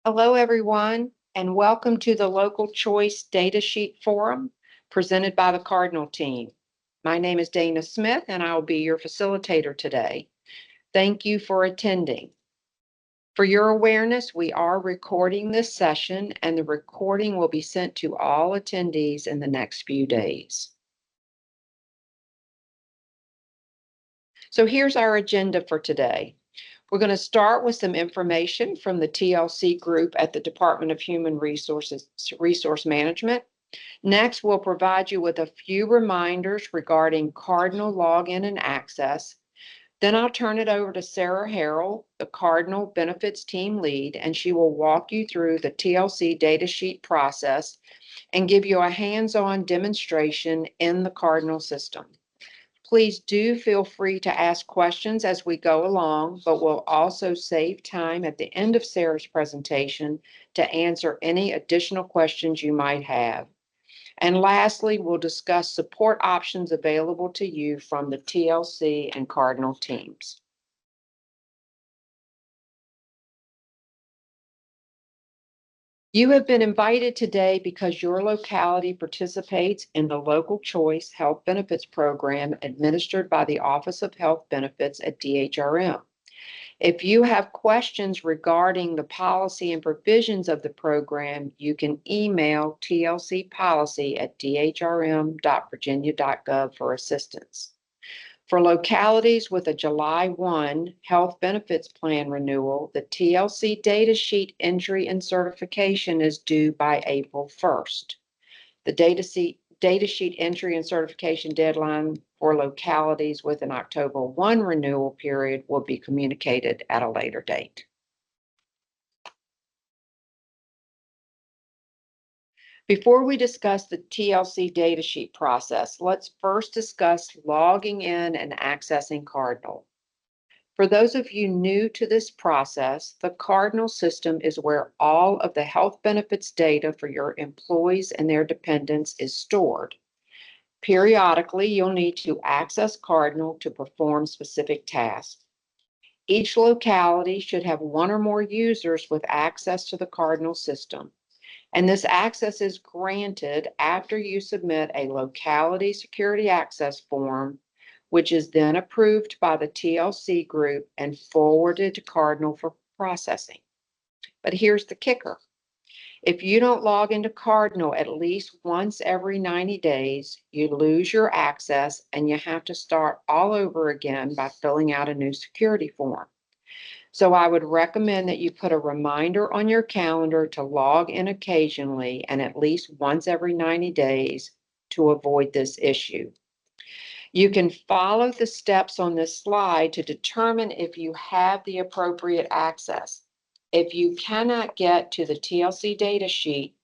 Hello, everyone, and welcome to the Local Choice Data Sheet Forum presented by the Cardinal Team. My name is Dana Smith, and I will be your facilitator today. Thank you for attending. For your awareness, we are recording this session, and the recording will be sent to all attendees in the next few days. So here's our agenda for today. We're going to start with some information from the TLC group at the Department of Human Resource Management. Next, we'll provide you with a few reminders regarding Cardinal login and access. Then I'll turn it over to Sarah Harrell, the Cardinal Benefits Team Lead, and she will walk you through the TLC data sheet process and give you a hands-on demonstration in the Cardinal system. Please do feel free to ask questions as we go along, but we'll also save time at the end of Sarah's presentation to answer any additional questions you might have. And lastly, we'll discuss support options available to you from the TLC and Cardinal teams. You have been invited today because your locality participates in the Local Choice Health Benefits Program administered by the Office of Health Benefits at DHRM. If you have questions regarding the policy and provisions of the program, you can email tlcpolicy@dhrm.virginia.gov for assistance. For localities with a July 1 health benefits plan renewal, the TLC data sheet entry and certification is due by April 1st. The data sheet entry and certification deadline for localities with an October 1 renewal period will be communicated at a later date. Before we discuss the TLC data sheet process, let's first discuss logging in and accessing Cardinal. For those of you new to this process, the Cardinal system is where all of the health benefits data for your employees and their dependents is stored. Periodically, you'll need to access Cardinal to perform specific tasks. Each locality should have one or more users with access to the Cardinal system. And this access is granted after you submit a locality security access form, which is then approved by the TLC group and forwarded to Cardinal for processing. But here's the kicker. If you don't log into Cardinal at least once every 90 days, you lose your access and you have to start all over again by filling out a new security form. So I would recommend that you put a reminder on your calendar to log in occasionally and at least once every 90 days to avoid this issue. You can follow the steps on this slide to determine if you have the appropriate access. If you cannot get to the TLC data sheet,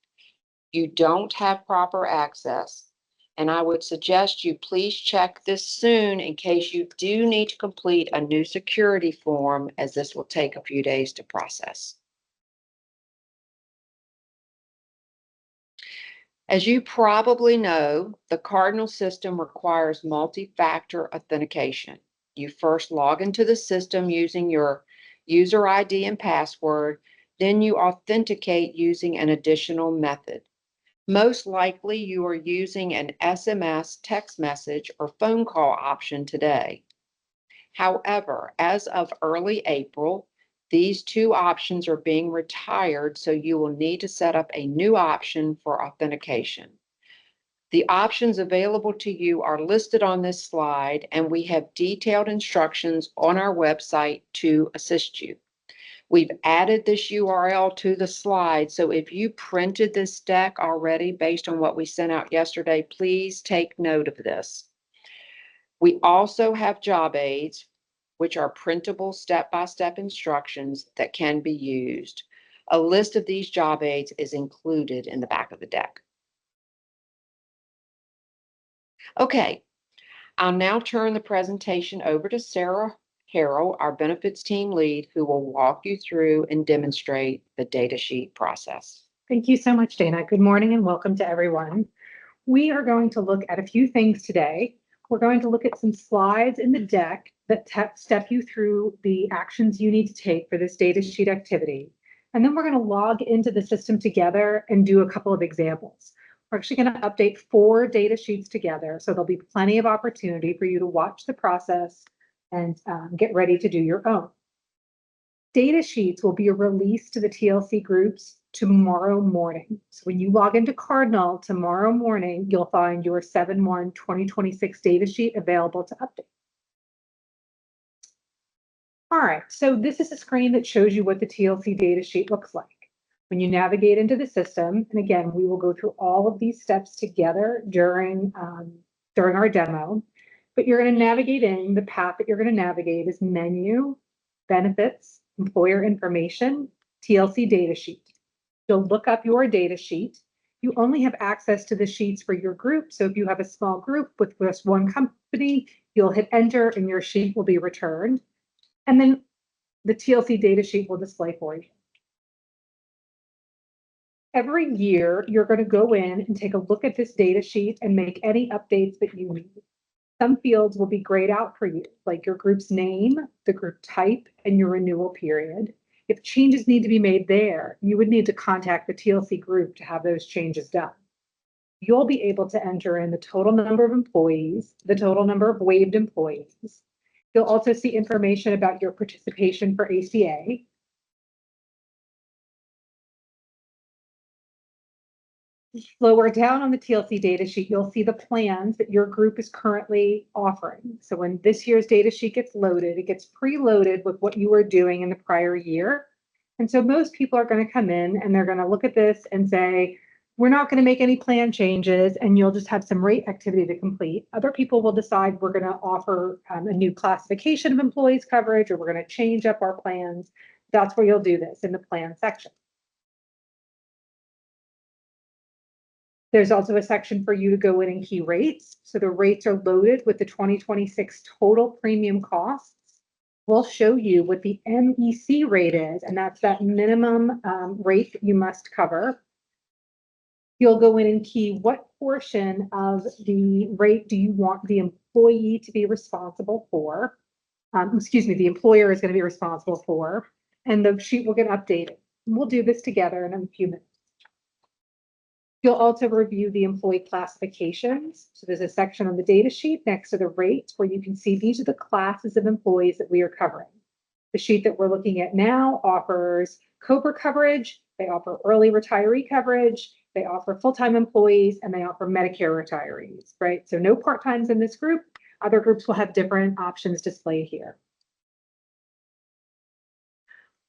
you don't have proper access, and I would suggest you please check this soon in case you do need to complete a new security form, as this will take a few days to process. As you probably know, the Cardinal system requires multi-factor authentication. You first log into the system using your user ID and password, then you authenticate using an additional method. Most likely you are using an SMS, text message, or phone call option today. However, as of early April, these two options are being retired, so you will need to set up a new option for authentication. The options available to you are listed on this slide, and we have detailed instructions on our website to assist you. We've added this URL to the slide, so if you printed this deck already based on what we sent out yesterday, please take note of this. We also have job aids, which are printable step-by-step instructions that can be used. A list of these job aids is included in the back of the deck. Okay, I'll now turn the presentation over to Sarah Harrell, our benefits team lead, who will walk you through and demonstrate the data sheet process. Thank you so much, Dana. Good morning and welcome to everyone. We are going to look at a few things today. We're going to look at some slides in the deck that step you through the actions you need to take for this data sheet activity. And then we're going to log into the system together and do a couple of examples. We're actually going to update 4 data sheets together, so there'll be plenty of opportunity for you to watch the process and get ready to do your own. Data sheets will be released to the TLC groups tomorrow morning. So when you log into Cardinal tomorrow morning, you'll find your 7/1/2026 data sheet available to update. All right, so this is a screen that shows you what the TLC data sheet looks like. When you navigate into the system, and again, we will go through all of these steps together during our demo, but you're going to navigate in, the path that you're going to navigate is menu, benefits, employer information, TLC data sheet. You'll look up your data sheet. You only have access to the sheets for your group. So if you have a small group with just one company, you'll hit enter and your sheet will be returned. And then the TLC data sheet will display for you. Every year, you're going to go in and take a look at this data sheet and make any updates that you need. Some fields will be grayed out for you, like your group's name, the group type, and your renewal period. If changes need to be made there, you would need to contact the TLC group to have those changes done. You'll be able to enter in the total number of employees, the total number of waived employees. You'll also see information about your participation for ACA. Lower down on the TLC data sheet, you'll see the plans that your group is currently offering. So when this year's data sheet gets loaded, it gets preloaded with what you were doing in the prior year. And so most people are going to come in and they're going to look at this and say, we're not going to make any plan changes, and you'll just have some rate activity to complete. Other people will decide we're going to offer a new classification of employees coverage, or we're going to change up our plans. That's where you'll do this, in the plan section. There's also a section for you to go in and key rates. So the rates are loaded with the 2026 total premium costs. We'll show you what the MEC rate is, and that's that minimum rate that you must cover. You'll go in and key what portion of the rate do you want the employee to be responsible for. The employer is going to be responsible for, and the sheet will get updated. We'll do this together in a few minutes. You'll also review the employee classifications. So there's a section on the data sheet next to the rates where you can see these are the classes of employees that we are covering. The sheet that we're looking at now offers COBRA coverage, they offer early retiree coverage, they offer full-time employees, and they offer Medicare retirees, right? So no part-times in this group. Other groups will have different options displayed here.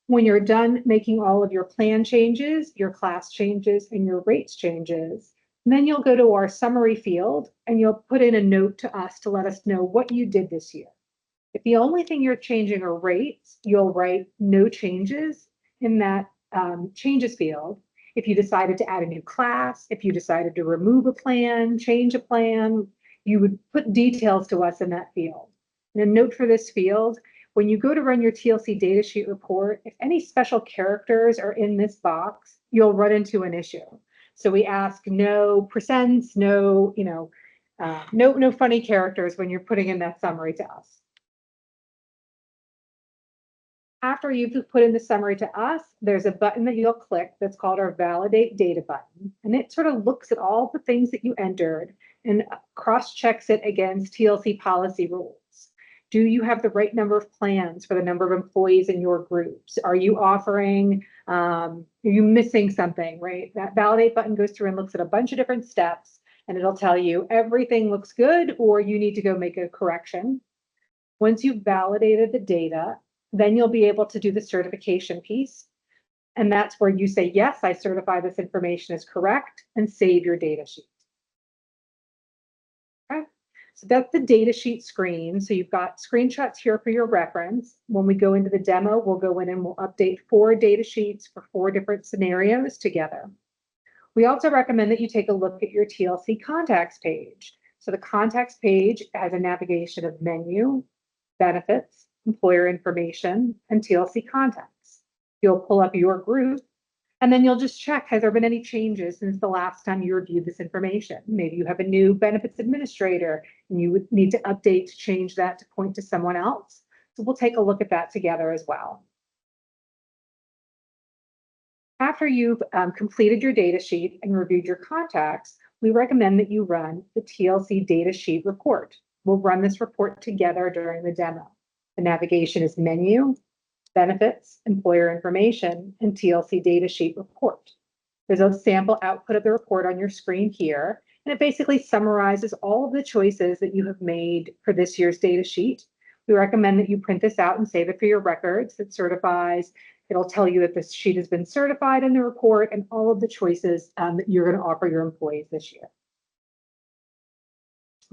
When you're done making all of your plan changes, your class changes, and your rates changes, then you'll go to our summary field and you'll put in a note to us to let us know what you did this year. If the only thing you're changing are rates, you'll write no changes in that changes field. If you decided to add a new class, if you decided to remove a plan, change a plan, you would put details to us in that field. And a note for this field, when you go to run your TLC data sheet report, if any special characters are in this box, you'll run into an issue. So we ask no percents, no funny characters when you're putting in that summary to us. After you've put in the summary to us, there's a button that you'll click that's called our Validate Data button. And it sort of looks at all the things that you entered and cross-checks it against TLC policy rules. Do you have the right number of plans for the number of employees in your groups? Are you offering, are you missing something, right? That Validate button goes through and looks at a bunch of different steps, and it'll tell you everything looks good or you need to go make a correction. Once you've validated the data, then you'll be able to do the certification piece. And that's where you say, yes, I certify this information is correct, and save your data sheet. Okay. So that's the data sheet screen. So you've got screenshots here for your reference. When we go into the demo, we'll go in and we'll update 4 data sheets for 4 different scenarios together. We also recommend that you take a look at your TLC contacts page. So the contacts page has a navigation of menu, benefits, employer information, and TLC contacts. You'll pull up your group, and then you'll just check, has there been any changes since the last time you reviewed this information? Maybe you have a new benefits administrator and you would need to update to change that to point to someone else. So we'll take a look at that together as well. After you've completed your data sheet and reviewed your contacts, we recommend that you run the TLC Data Sheet Report. We'll run this report together during the demo. The navigation is Menu, Benefits, Employer Information, and TLC Data Sheet Report. There's a sample output of the report on your screen here, and it basically summarizes all of the choices that you have made for this year's data sheet. We recommend that you print this out and save it for your records. It certifies. It'll tell you that this sheet has been certified in the report and all of the choices that you're going to offer your employees this year.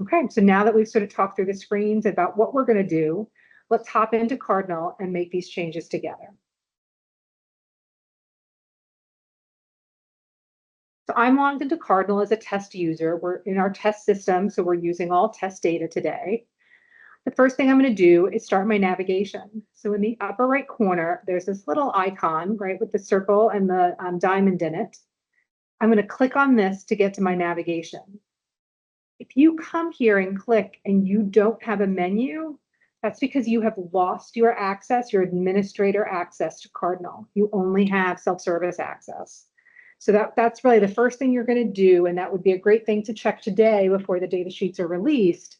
Okay, so now that we've sort of talked through the screens about what we're going to do, let's hop into Cardinal and make these changes together. So I'm logged into Cardinal as a test user. We're in our test system, so we're using all test data today. The first thing I'm going to do is start my navigation. So in the upper right corner, there's this little icon, right, with the circle and the diamond in it. I'm going to click on this to get to my navigation. If you come here and click and you don't have a menu, that's because you have lost your access, your administrator access to Cardinal. You only have self-service access. So that's really the first thing you're going to do, and that would be a great thing to check today before the data sheets are released.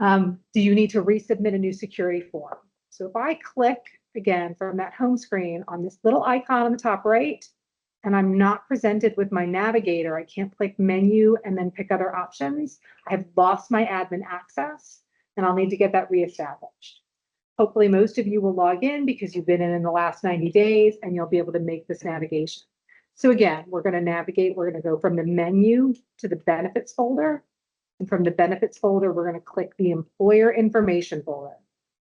Do you need to resubmit a new security form? So if I click again from that home screen on this little icon on the top right, and I'm not presented with my navigator, I can't click menu and then pick other options. I've lost my admin access and I'll need to get that reestablished. Hopefully most of you will log in because you've been in the last 90 days and you'll be able to make this navigation. So again, we're going to navigate, we're going to go from the menu to the benefits folder. And from the benefits folder, we're going to click the employer information folder.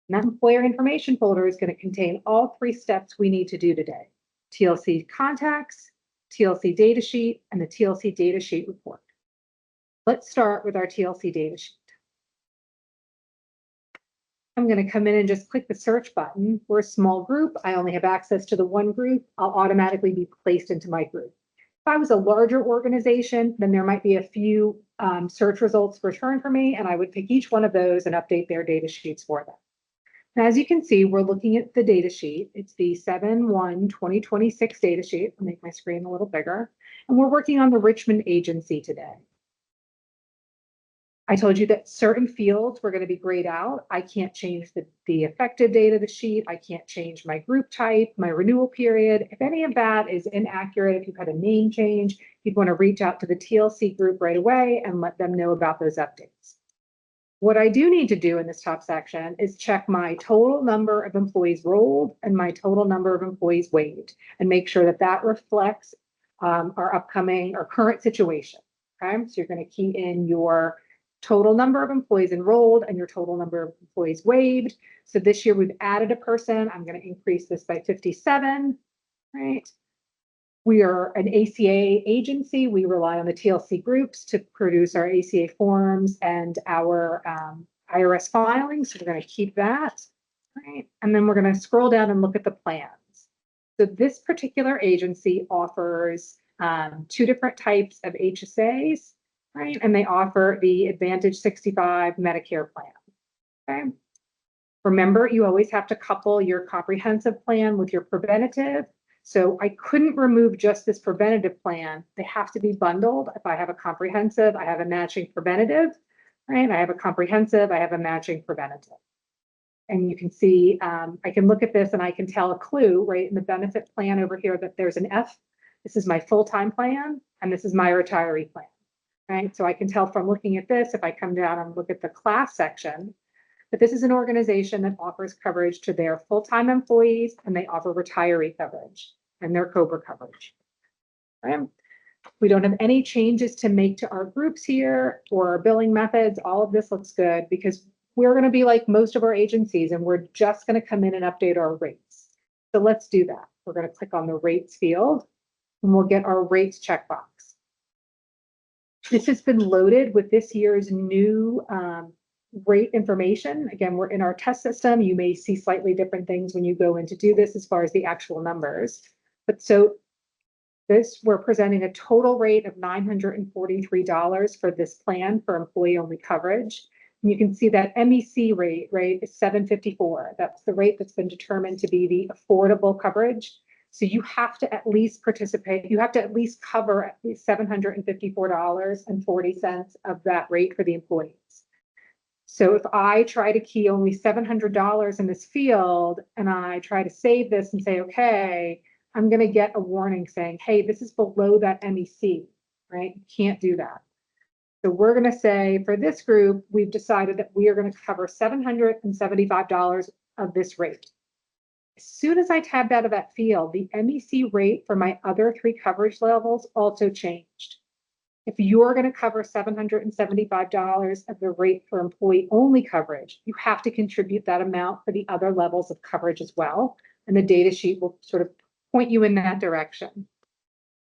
And that employer information folder is going to contain all 3 steps we need to do today: TLC contacts, TLC data sheet, and the TLC data sheet report. Let's start with our TLC data sheet. I'm going to come in and just click the search button. We're a small group. I only have access to the one group. I'll automatically be placed into my group. If I was a larger organization, then there might be a few search results returned for me, and I would pick each one of those and update their data sheets for them. Now, as you can see, we're looking at the data sheet. It's the 7/1/2026 data sheet. I'll make my screen a little bigger. And we're working on the Richmond agency today. I told you that certain fields were going to be grayed out. I can't change the effective date of the sheet. I can't change my group type, my renewal period. If any of that is inaccurate, if you've had a name change, you'd want to reach out to the TLC group right away and let them know about those updates. What I do need to do in this top section is check my total number of employees rolled and my total number of employees waived and make sure that that reflects our upcoming or current situation. Okay, so you're going to key in your total number of employees enrolled and your total number of employees waived. So this year we've added a person. I'm going to increase this by 57, right? We are an ACA agency. We rely on the TLC groups to produce our ACA forms and our IRS filings. So we're going to keep that, right? And then we're going to scroll down and look at the plans. So this particular agency offers 2 different types of HSAs, right? And they offer the Advantage 65 Medicare plan, okay? Remember, you always have to couple your comprehensive plan with your preventative. So I couldn't remove just this preventative plan. They have to be bundled. If I have a comprehensive, I have a matching preventative, right? I have a comprehensive, I have a matching preventative. And you can see, I can look at this and I can tell a clue, right, in the benefit plan over here that there's an F. This is my full-time plan, and this is my retiree plan. Right, so I can tell from looking at this, if I come down and look at the class section, that this is an organization that offers coverage to their full-time employees, and they offer retiree coverage and their COBRA coverage. Right? We don't have any changes to make to our groups here or our billing methods. All of this looks good because we're going to be like most of our agencies, and we're just going to come in and update our rates. So let's do that. We're going to click on the rates field, and we'll get our rates checkbox. This has been loaded with this year's new rate information. Again, we're in our test system. You may see slightly different things when you go in to do this as far as the actual numbers. But so we're presenting a total rate of $943 for this plan for employee-only coverage. And you can see that MEC rate, right, is $754. That's the rate that's been determined to be the affordable coverage. So you have to at least participate. You have to at least cover at least $754.40 of that rate for the employees. So if I try to key only $700 in this field and I try to save this and say, okay, I'm going to get a warning saying, hey, this is below that MEC, right? You can't do that. So we're going to say for this group, we've decided that we are going to cover $775 of this rate. As soon as I tabbed out of that field, the MEC rate for my other 3 coverage levels also changed. If you're going to cover $775 of the rate for employee-only coverage, you have to contribute that amount for the other levels of coverage as well. And the data sheet will sort of point you in that direction.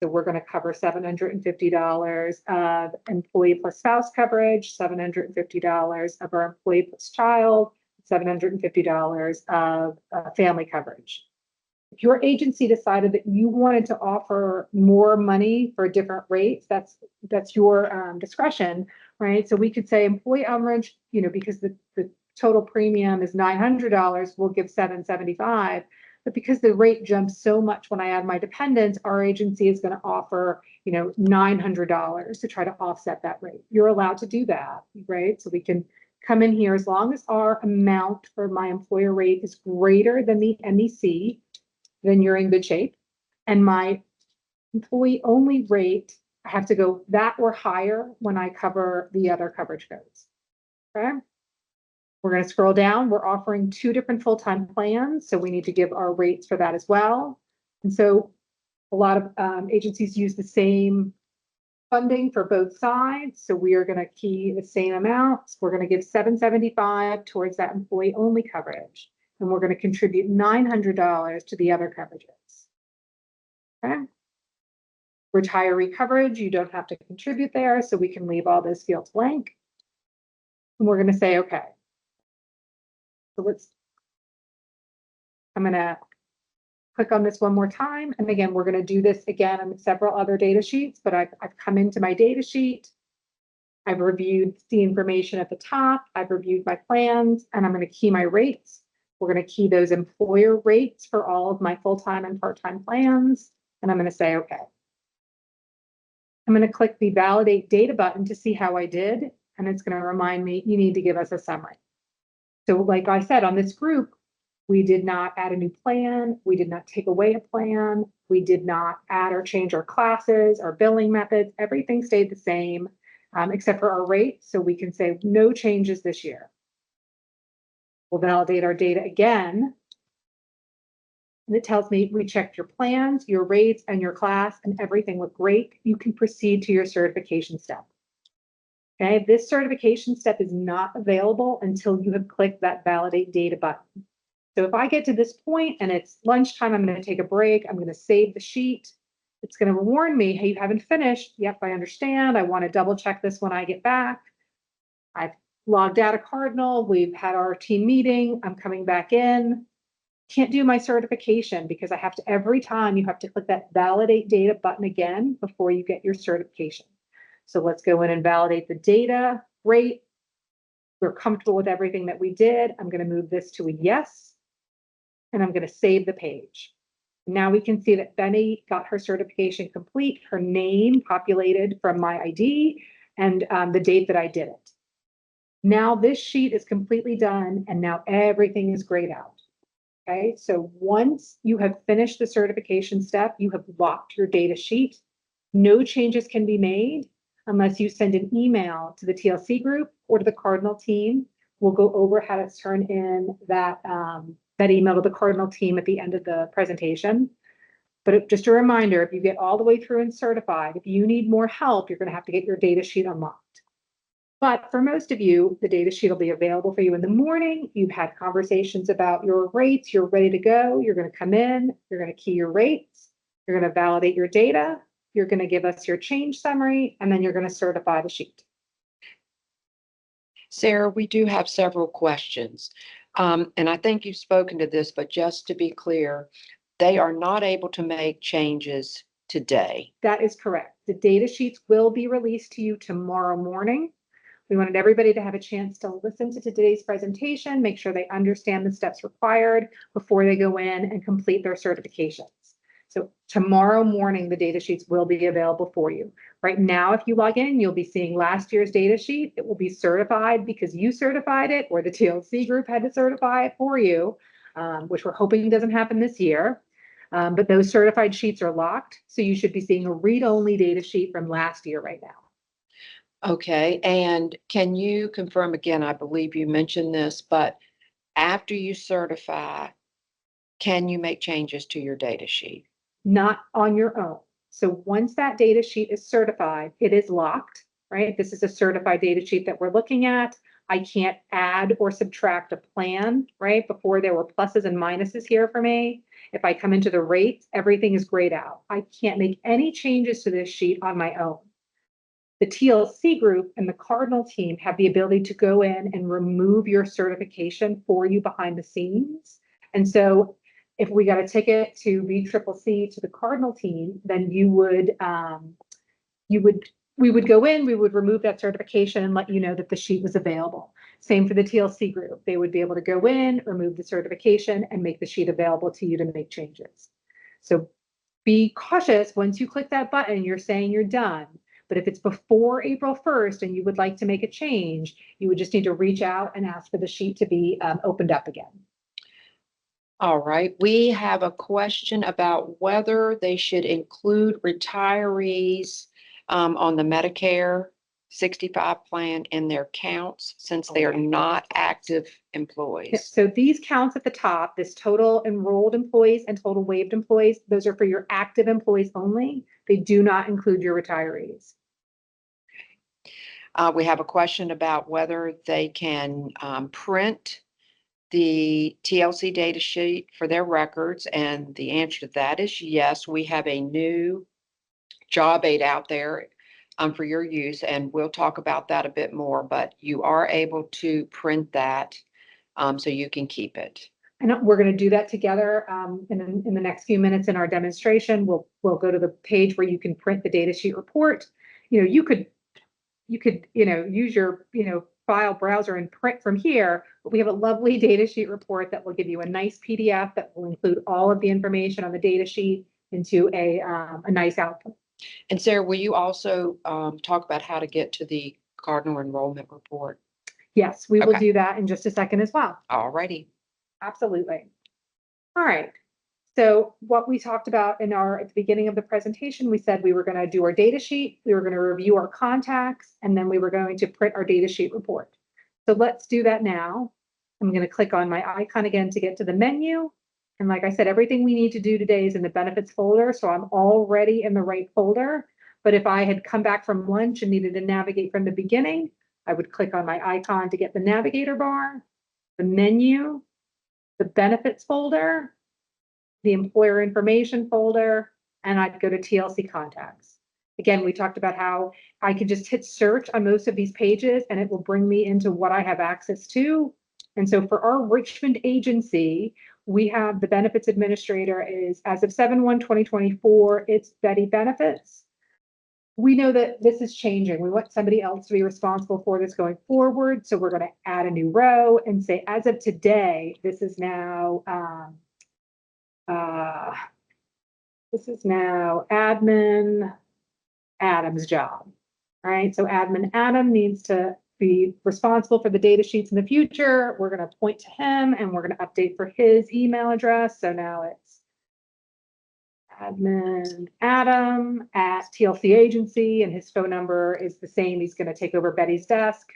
So we're going to cover $750 of employee plus spouse coverage, $750 of our employee plus child, $750 of family coverage. If your agency decided that you wanted to offer more money for different rates, that's your discretion, right? So we could say employee average, because the total premium is $900, we'll give $775. But because the rate jumps so much when I add my dependents, our agency is going to offer, $900 to try to offset that rate. You're allowed to do that, right? So we can come in here as long as our amount for my employer rate is greater than the MEC, then you're in good shape. And my employee only rate, I have to go that or higher when I cover the other coverage codes. Okay. We're going to scroll down. We're offering 2 different full-time plans, so we need to give our rates for that as well. And so a lot of agencies use the same funding for both sides. So we are going to key the same amounts. We're going to give $775 towards that employee only coverage. And we're going to contribute $900 to the other coverages. Okay. Retiree coverage, you don't have to contribute there, so we can leave all those fields blank. And we're going to say, okay. So I'm going to click on this one more time. And again, we're going to do this again on several other data sheets, but I've come into my data sheet. I've reviewed the information at the top. I've reviewed my plans, and I'm going to key my rates. We're going to key those employer rates for all of my full-time and part-time plans. And I'm going to say, okay. I'm going to click the validate data button to see how I did. And it's going to remind me, you need to give us a summary. So like I said, on this group, we did not add a new plan. We did not take away a plan. We did not add or change our classes, our billing methods. Everything stayed the same, except for our rate. So we can say no changes this year. We'll validate our data again. And it tells me we checked your plans, your rates, and your class, and everything looked great. You can proceed to your certification step. Okay, this certification step is not available until you have clicked that validate data button. So if I get to this point and it's lunchtime, I'm going to take a break. I'm going to save the sheet. It's going to warn me, hey, you haven't finished. Yep, I understand. I want to double check this when I get back. I've logged out of Cardinal. We've had our team meeting. I'm coming back in. Can't do my certification because I have to, every time you have to click that validate data button again before you get your certification. So let's go in and validate the data. Great. We're comfortable with everything that we did. I'm going to move this to a yes, and I'm going to save the page. Now we can see that Benny got her certification complete, her name populated from my ID, and the date that I did it. Now this sheet is completely done, and now everything is grayed out. Okay, so once you have finished the certification step, you have locked your data sheet. No changes can be made unless you send an email to the TLC group or to the Cardinal team. We'll go over how to turn in that email to the Cardinal team at the end of the presentation. But just a reminder, if you get all the way through and certified, if you need more help, you're going to have to get your data sheet unlocked. But for most of you, the data sheet will be available for you in the morning. You've had conversations about your rates. You're ready to go. You're going to come in. You're going to key your rates. You're going to validate your data. You're going to give us your change summary, and then you're going to certify the sheet. Sarah, we do have several questions. And I think you've spoken to this, but just to be clear, they are not able to make changes today. That is correct. The data sheets will be released to you tomorrow morning. We wanted everybody to have a chance to listen to today's presentation, make sure they understand the steps required before they go in and complete their certifications. So tomorrow morning, the data sheets will be available for you. Right now, if you log in, you'll be seeing last year's data sheet. It will be certified because you certified it, or the TLC group had to certify it for you, which we're hoping doesn't happen this year. But those certified sheets are locked, so you should be seeing a read-only data sheet from last year right now. Okay, and can you confirm again, I believe you mentioned this, but after you certify, can you make changes to your data sheet? Not on your own. So once that data sheet is certified, it is locked, right? This is a certified data sheet that we're looking at. I can't add or subtract a plan, right? Before there were pluses and minuses here for me. If I come into the rates, everything is grayed out. I can't make any changes to this sheet on my own. The TLC group and the Cardinal team have the ability to go in and remove your certification for you behind the scenes. And so if we got a ticket to BCCC to the Cardinal team, then we would go in, we would remove that certification and let you know that the sheet was available. Same for the TLC group. They would be able to go in, remove the certification, and make the sheet available to you to make changes. So be cautious. Once you click that button, you're saying you're done. But if it's before April 1st and you would like to make a change, you would just need to reach out and ask for the sheet to be opened up again. All right, we have a question about whether they should include retirees on the Medicare 65 plan in their counts since they are not active employees. So these counts at the top, this total enrolled employees and total waived employees, those are for your active employees only. They do not include your retirees. We have a question about whether they can print the TLC data sheet for their records, and the answer to that is yes. We have a new job aid out there for your use, and we'll talk about that a bit more, but you are able to print that so you can keep it. And we're going to do that together in the next few minutes in our demonstration. We'll go to the page where you can print the data sheet report. You could use your file browser and print from here, but we have a lovely data sheet report that will give you a nice PDF that will include all of the information on the data sheet into a nice output. And Sarah, will you also talk about how to get to the Cardinal enrollment report? Yes, we will Okay. do that in just a second as well. All righty. Absolutely. All right. So what we talked about at the beginning of the presentation, we said we were going to do our data sheet, we were going to review our contacts, and then we were going to print our data sheet report. So let's do that now. I'm going to click on my icon again to get to the menu. And like I said, everything we need to do today is in the benefits folder. So I'm already in the right folder. But if I had come back from lunch and needed to navigate from the beginning, I would click on my icon to get the navigator bar, the menu, the benefits folder, the employer information folder, and I'd go to TLC contacts. Again, we talked about how I can just hit search on most of these pages and it will bring me into what I have access to. And so for our Richmond agency, we have the benefits administrator is, as of 7/1/2024, it's Betty Benefits. We know that this is changing. We want somebody else to be responsible for this going forward. So we're going to add a new row and say, as of today, this is now admin Adam's job, right? So admin Adam needs to be responsible for the data sheets in the future. We're going to point to him and we're going to update for his email address. So now it's admin Adam at TLC agency, and his phone number is the same. He's going to take over Betty's desk.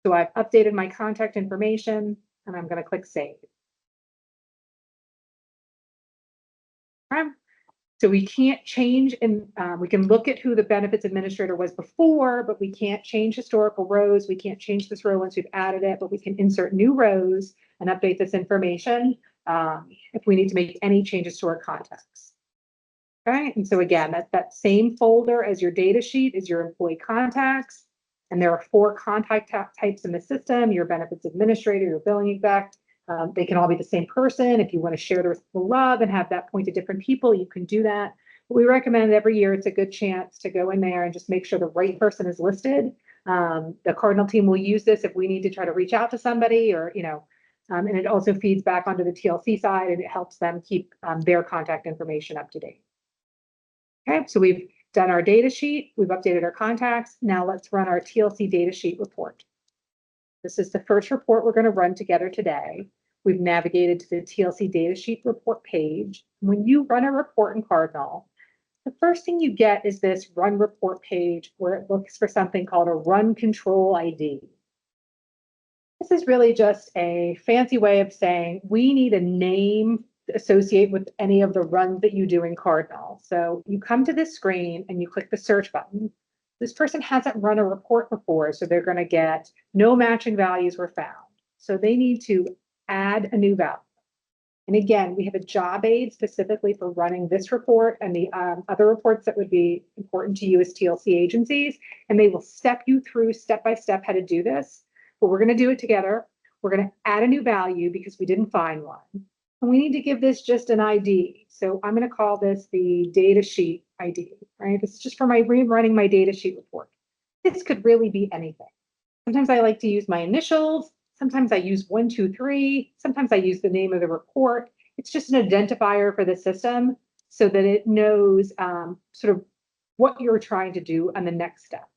So I've updated my contact information and I'm going to click save. Okay. So we can't change, and we can look at who the benefits administrator was before, but we can't change historical rows. We can't change this row once we've added it, but we can insert new rows and update this information if we need to make any changes to our contacts. Okay, and so again, that same folder as your data sheet is your employee contacts, and there are 4 contact types in the system: your benefits administrator, your billing exec. They can all be the same person. If you want to share the love and have that point to different people, you can do that. But we recommend every year it's a good chance to go in there and just make sure the right person is listed. The Cardinal team will use this if we need to try to reach out to somebody, or and it also feeds back onto the TLC side and it helps them keep their contact information up to date. Okay, so we've done our data sheet, we've updated our contacts. Now let's run our TLC data sheet report. This is the first report we're going to run together today. We've navigated to the TLC data sheet report page. When you run a report in Cardinal, the first thing you get is this run report page where it looks for something called a run control ID. This is really just a fancy way of saying we need a name to associate with any of the runs that you do in Cardinal. So you come to this screen and you click the search button. This person hasn't run a report before, so they're going to get no matching values were found. So they need to add a new value. And again, we have a job aid specifically for running this report and the other reports that would be important to you as TLC agencies. And they will step you through step by step how to do this. But we're going to do it together. We're going to add a new value because we didn't find one. And we need to give this just an ID. So I'm going to call this the data sheet ID, right? This is just for my rerunning my data sheet report. This could really be anything. Sometimes I like to use my initials. Sometimes I use 1, 2, 3. Sometimes I use the name of the report. It's just an identifier for the system so that it knows sort of what you're trying to do on the next step.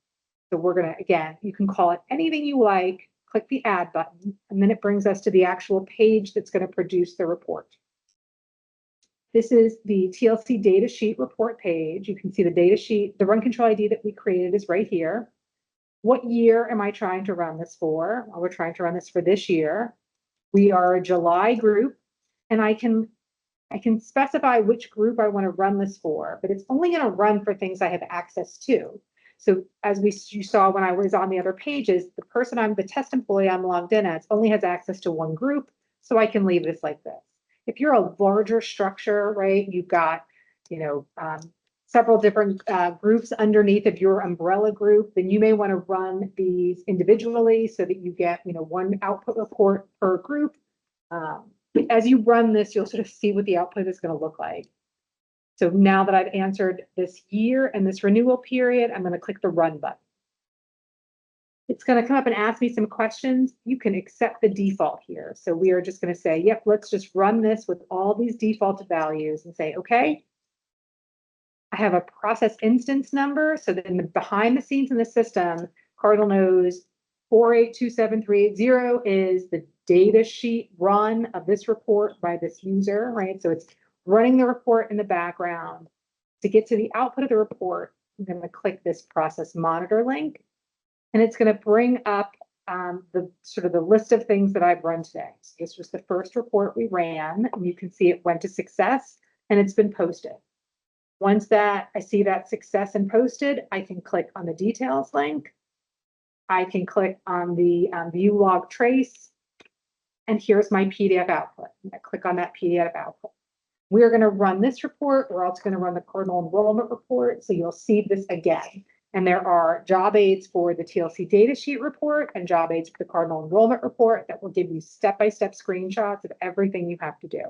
So we're going to, again, you can call it anything you like, click the add button, and then it brings us to the actual page that's going to produce the report. This is the TLC data sheet report page. You can see the data sheet, the run control ID that we created is right here. What year am I trying to run this for? Well, we're trying to run this for this year. We are a July group, and I can specify which group I want to run this for, but it's only going to run for things I have access to. So as you saw when I was on the other pages, the test employee I'm logged in as only has access to one group, so I can leave this like this. If you're a larger structure, right, you've got, several different groups underneath of your umbrella group, then you may want to run these individually so that you get, one output report per group. As you run this, you'll sort of see what the output is going to look like. So now that I've answered this year and this renewal period, I'm going to click the run button. It's going to come up and ask me some questions. You can accept the default here. So we are just going to say, yep, let's just run this with all these defaulted values and say, okay. I have a process instance number. So then behind the scenes in the system, Cardinal knows 4827380 is the data sheet run of this report by this user, right? So it's running the report in the background. To get to the output of the report, I'm going to click this process monitor link, and it's going to bring up the list of things that I've run today. So this was the first report we ran, and you can see it went to success and it's been posted. Once I see that success and posted, I can click on the details link. I can click on the view log trace, and here's my PDF output. I click on that PDF output. We're going to run this report. We're also going to run the Cardinal enrollment report. So you'll see this again. And there are job aids for the TLC data sheet report and job aids for the Cardinal enrollment report that will give you step-by-step screenshots of everything you have to do.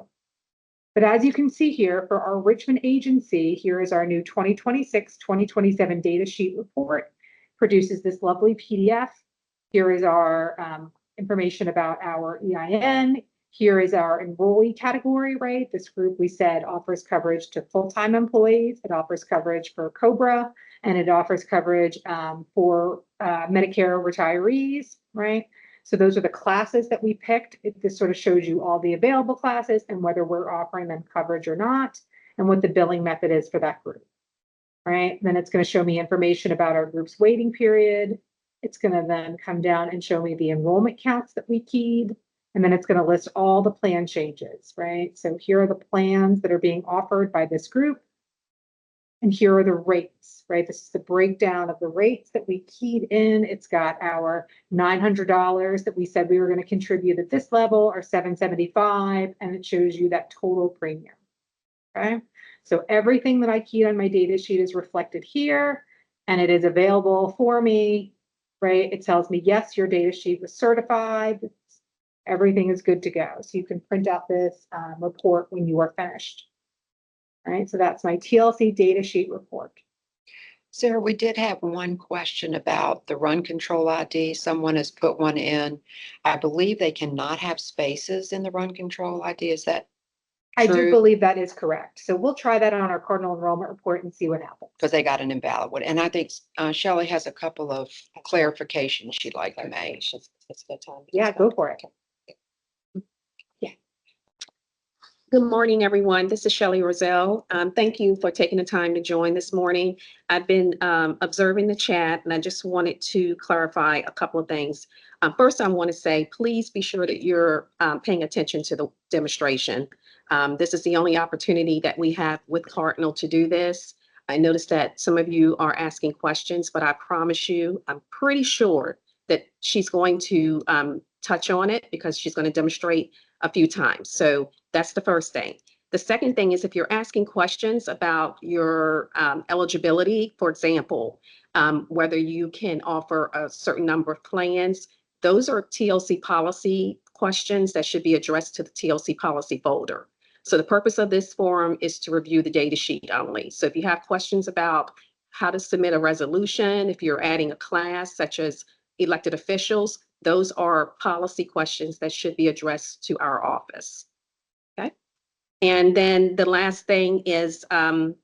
But as you can see here, for our Richmond agency, here is our new 2026-2027 data sheet report. Produces this lovely PDF. Here is our information about our EIN. Here is our enrollee category, right? This group we said offers coverage to full-time employees. It offers coverage for COBRA, and it offers coverage for Medicare retirees, right? So those are the classes that we picked. This sort of shows you all the available classes and whether we're offering them coverage or not, and what the billing method is for that group, right? Then it's going to show me information about our group's waiting period. It's going to then come down and show me the enrollment counts that we keyed. And then it's going to list all the plan changes, right? So here are the plans that are being offered by this group. And here are the rates, right? This is the breakdown of the rates that we keyed in. It's got our $900 that we said we were going to contribute at this level, or $775, and it shows you that total premium, okay? So everything that I keyed on my data sheet is reflected here, and it is available for me, right? It tells me, yes, your data sheet was certified. Everything is good to go. So you can print out this report when you are finished. All right, so that's my TLC data sheet report. Sarah, we did have one question about the run control ID. Someone has put one in. I believe they cannot have spaces in the run control ID. Is that I do True. believe that is correct. So we'll try that on our Cardinal enrollment report and see what happens. Because they got an invalid one. And I think Shelley has a couple of clarifications she'd like to make. It's a good time. Yeah, go for it. Good morning, everyone. This is Shelley Roselle. Thank you for taking the time to join this morning. I've been observing the chat, and I just wanted to clarify a couple of things. First, I want to say, please be sure that you're paying attention to the demonstration. This is the only opportunity that we have with Cardinal to do this. I noticed that some of you are asking questions, but I promise you, I'm pretty sure that she's going to touch on it because she's going to demonstrate a few times. So that's the first thing. The second thing is if you're asking questions about your eligibility, for example, whether you can offer a certain number of plans, those are TLC policy questions that should be addressed to the TLC policy folder. So the purpose of this forum is to review the data sheet only. So if you have questions about how to submit a resolution, if you're adding a class such as elected officials, those are policy questions that should be addressed to our office. Okay. And then the last thing is I'm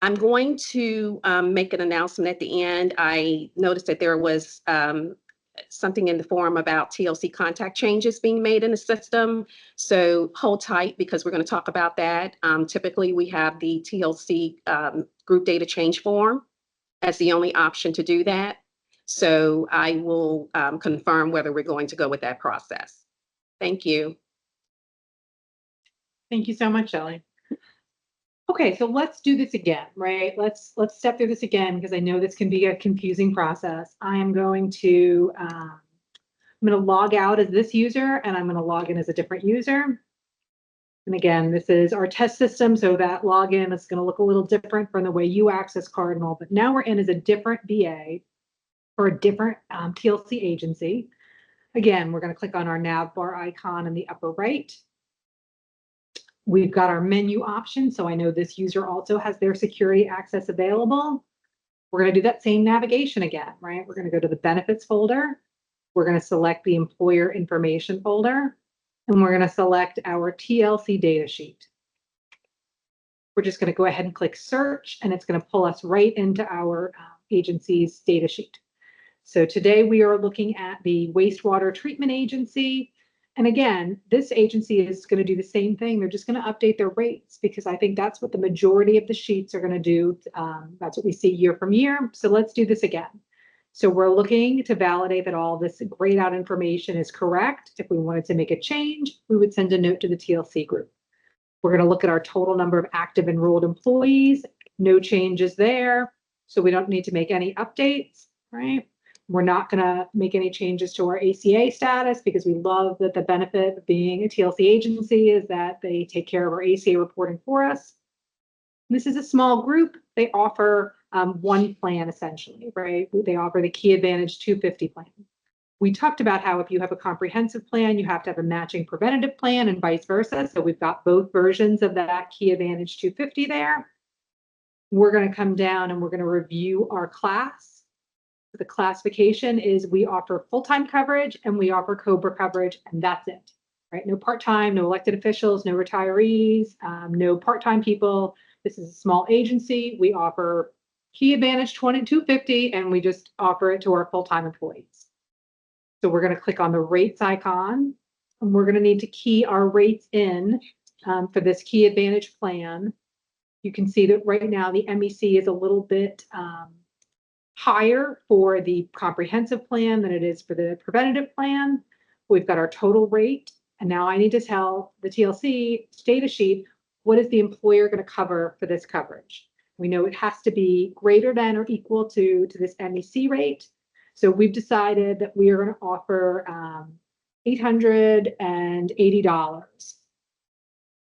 going to make an announcement at the end. I noticed that there was something in the forum about TLC contact changes being made in the system. So hold tight because we're going to talk about that. Typically, we have the TLC group data change form as the only option to do that. So I will confirm whether we're going to go with that process. Thank you. Thank you so much, Shelley. Okay, so let's do this again, right? Let's step through this again because I know this can be a confusing process. I am going to log out as this user and I'm going to log in as a different user. And again, this is our test system, so that login is going to look a little different from the way you access Cardinal, but now we're in as a different VA for a different TLC agency. Again, we're going to click on our nav bar icon in the upper right. We've got our menu option, so I know this user also has their security access available. We're going to do that same navigation again, right? We're going to go to the benefits folder. We're going to select the employer information folder, and we're going to select our TLC data sheet. We're just going to go ahead and click search, and it's going to pull us right into our agency's data sheet. So today we are looking at the wastewater treatment agency. And again, this agency is going to do the same thing. They're just going to update their rates because I think that's what the majority of the sheets are going to do. That's what we see year from year. So let's do this again. So we're looking to validate that all this grayed out information is correct. If we wanted to make a change, we would send a note to the TLC group. We're going to look at our total number of active enrolled employees. No changes there. So we don't need to make any updates, right? We're not going to make any changes to our ACA status because we love that the benefit of being a TLC agency is that they take care of our ACA reporting for us. This is a small group. They offer one plan essentially, right? They offer the Key Advantage 250 plan. We talked about how if you have a comprehensive plan, you have to have a matching preventative plan and vice versa. So we've got both versions of that Key Advantage 250 there. We're going to come down and we're going to review our class. The classification is we offer full-time coverage and we offer COBRA coverage, and that's it, right? No part-time, no elected officials, no retirees, no part-time people. This is a small agency. We offer Key Advantage 250, and we just offer it to our full-time employees. So we're going to click on the rates icon, and we're going to need to key our rates in for this Key Advantage plan. You can see that right now the MEC is a little bit higher for the comprehensive plan than it is for the preventative plan. We've got our total rate, and now I need to tell the TLC data sheet, what is the employer going to cover for this coverage? We know it has to be greater than or equal to this MEC rate. So we've decided that we are going to offer $880.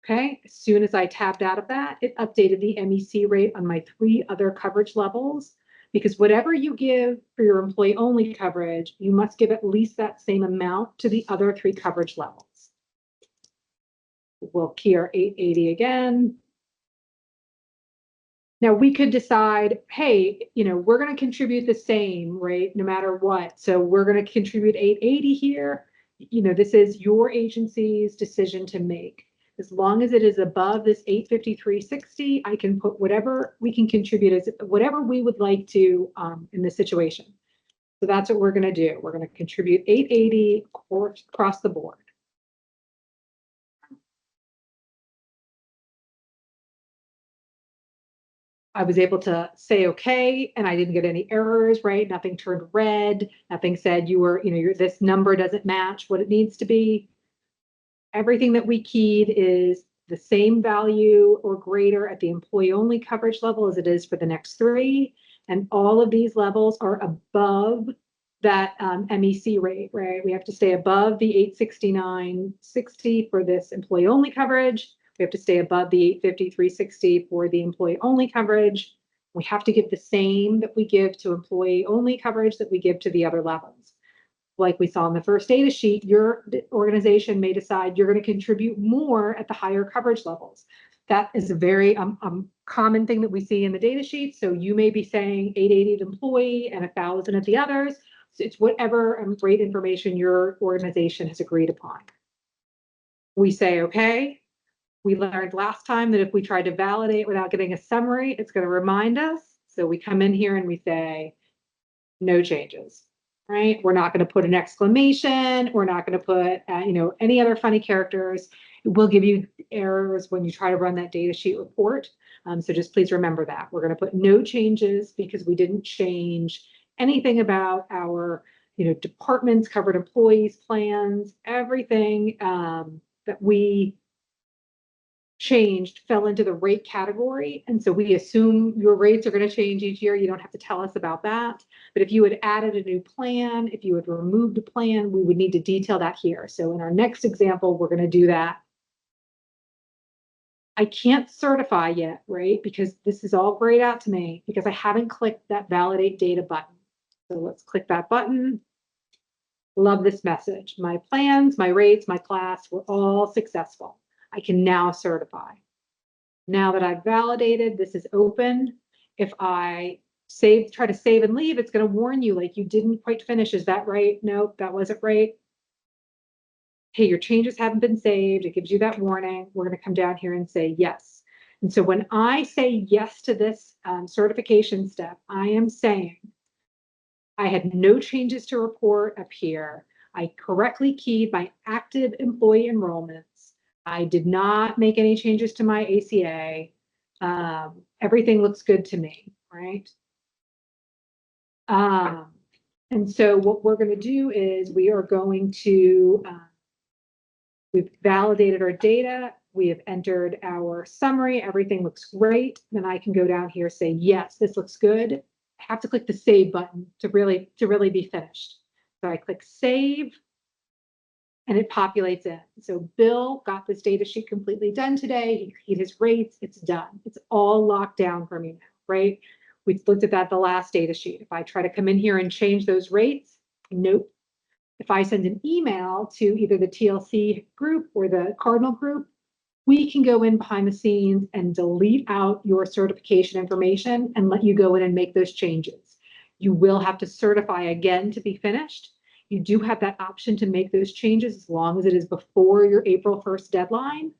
Okay, as soon as I tapped out of that, it updated the MEC rate on my 3 other coverage levels. Because whatever you give for your employee only coverage, you must give at least that same amount to the other 3 coverage levels. We'll key our 880 again. Now we could decide, hey, we're going to contribute the same, right? No matter what. So we're going to contribute 880 here. This is your agency's decision to make. As long as it is above this 853.60, I can put whatever we can contribute as whatever we would like to in this situation. So that's what we're going to do. We're going to contribute 880 across the board. I was able to say okay, and I didn't get any errors, right? Nothing turned red. Nothing said this number doesn't match what it needs to be. Everything that we keyed is the same value or greater at the employee-only coverage level as it is for the next three. And all of these levels are above that MEC rate, right? We have to stay above the 869.60 for this employee-only coverage. We have to stay above the 853.60 for the employee-only coverage. We have to give the same that we give to employee-only coverage that we give to the other levels. Like we saw in the first data sheet, your organization may decide you're going to contribute more at the higher coverage levels. That is a very common thing that we see in the data sheet. So you may be saying 880 at employee and 1,000 at the others. So it's whatever rate information your organization has agreed upon. We say, okay, we learned last time that if we try to validate without getting a summary, it's going to remind us. So we come in here and we say, no changes. Right? We're not going to put an exclamation. We're not going to put, any other funny characters. It will give you errors when you try to run that data sheet report. So just please remember that. We're going to put no changes because we didn't change anything about our, departments, covered employees, plans, everything that we changed fell into the rate category. And so we assume your rates are going to change each year. You don't have to tell us about that. But if you had added a new plan, if you had removed a plan, we would need to detail that here. So in our next example, we're going to do that. I can't certify yet, right? Because this is all grayed out to me because I haven't clicked that validate data button. So let's click that button. Love this message. My plans, my rates, my class were all successful. I can now certify. Now that I've validated, this is open. If I try to save and leave, it's going to warn you like you didn't quite finish. Is that right? Nope, that wasn't right. Hey, your changes haven't been saved. It gives you that warning. We're going to come down here and say yes. And so when I say yes to this certification step, I am saying I had no changes to report up here. I correctly keyed my active employee enrollments. I did not make any changes to my ACA. Everything looks good to me, right? And so what we're going to do is we are going to, we've validated our data. We have entered our summary. Everything looks great. Then I can go down here, say, yes, this looks good. I have to click the save button to really be finished. So I click save. And it populates in. So Bill got this data sheet completely done today. He keyed his rates. It's done. It's all locked down for me now, right? We looked at that the last data sheet. If I try to come in here and change those rates, nope. If I send an email to either the TLC group or the Cardinal group, we can go in behind the scenes and delete out your certification information and let you go in and make those changes. You will have to certify again to be finished. You do have that option to make those changes as long as it is before your April 1st deadline.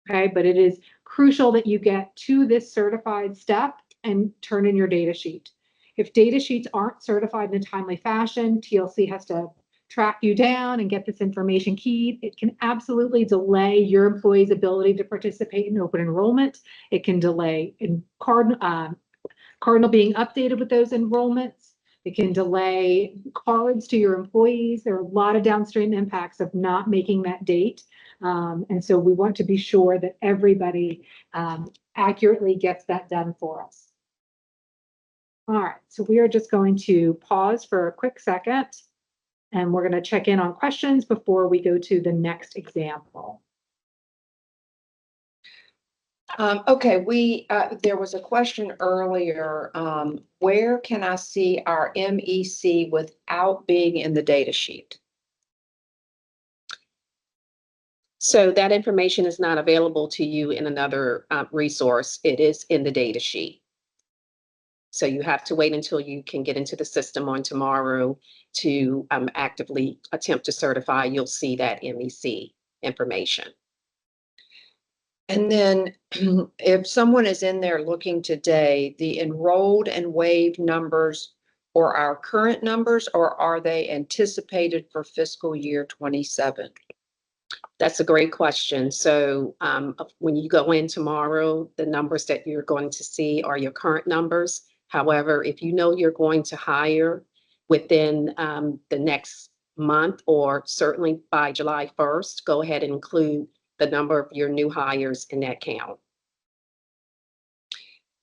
Okay, but it is crucial that you get to this certified step and turn in your data sheet. If data sheets aren't certified in a timely fashion, TLC has to track you down and get this information keyed. It can absolutely delay your employee's ability to participate in open enrollment. It can delay in Cardinal being updated with those enrollments. It can delay cards to your employees. There are a lot of downstream impacts of not making that date. And so we want to be sure that everybody accurately gets that done for us. All right, so we are just going to pause for a quick second, and we're going to check in on questions before we go to the next example. Okay, there was a question earlier. Where can I see our MEC without being in the data sheet? So that information is not available to you in another resource. It is in the data sheet. So you have to wait until you can get into the system on tomorrow to actively attempt to certify. You'll see that MEC information. And then if someone is in there looking today, the enrolled and waived numbers are our current numbers, or are they anticipated for fiscal year 27? That's a great question. So when you go in tomorrow, the numbers that you're going to see are your current numbers. However, if you know you're going to hire within the next month, or certainly by July 1st, go ahead and include the number of your new hires in that count.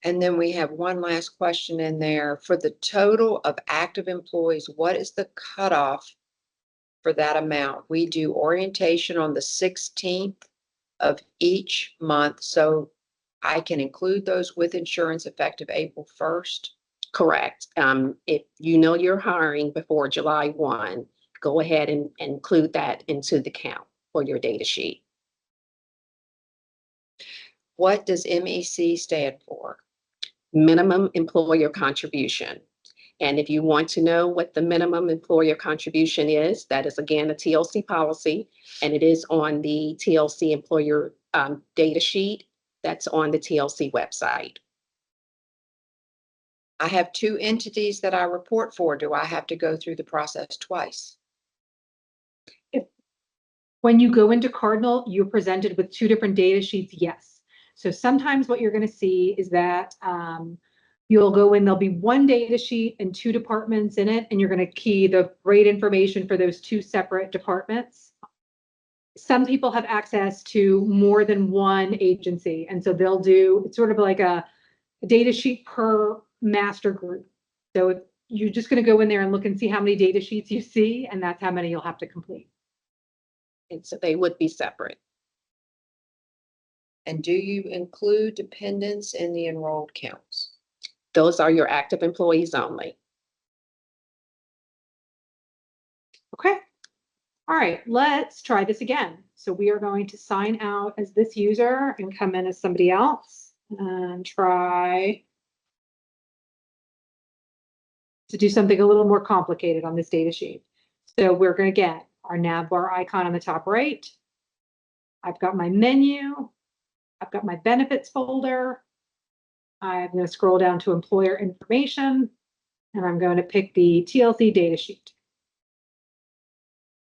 And then we have one last question in there. For the total of active employees, what is the cutoff for that amount? We do orientation on the 16th of each month, so I can include those with insurance effective April 1st. Correct. If you know you're hiring before July 1, go ahead and include that into the count for your data sheet. What does MEC stand for? Minimum employer contribution. And if you want to know what the minimum employer contribution is, that is again a TLC policy, and it is on the TLC employer data sheet that's on the TLC website. I have two entities that I report for. Do I have to go through the process twice? When you go into Cardinal, you're presented with two different data sheets, yes. So sometimes what you're going to see is that you'll go in, there'll be one data sheet and two departments in it, and you're going to key the rate information for those two separate departments. Some people have access to more than one agency, and so they'll do, it's sort of like a data sheet per master group. So you're just going to go in there and look and see how many data sheets you see, and that's how many you'll have to complete. And so they would be separate. And do you include dependents in the enrolled counts? Those are your active employees only. Okay. All right, let's try this again. So we are going to sign out as this user and come in as somebody else and try to do something a little more complicated on this data sheet. So we're going to get our nav bar icon on the top right. I've got my menu. I've got my benefits folder. I'm going to scroll down to employer information, and I'm going to pick the TLC data sheet.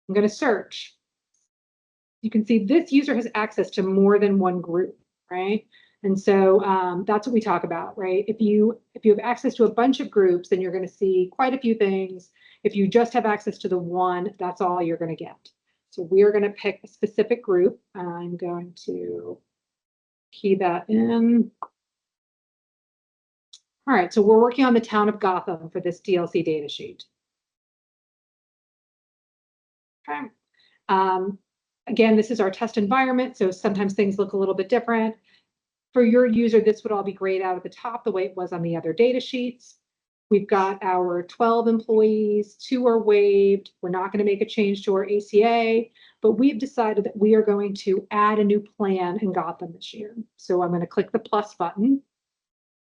I'm going to search. You can see this user has access to more than one group, right? And so that's what we talk about, right? If you have access to a bunch of groups, then you're going to see quite a few things. If you just have access to the one, that's all you're going to get. So we are going to pick a specific group. I'm going to key that in. All right, so we're working on the town of Gotham for this TLC data sheet. Okay. Again, this is our test environment, so sometimes things look a little bit different. For your user, this would all be grayed out at the top the way it was on the other data sheets. We've got our 12 employees, 2 are waived. We're not going to make a change to our ACA, but we've decided that we are going to add a new plan in Gotham this year. So I'm going to click the plus button.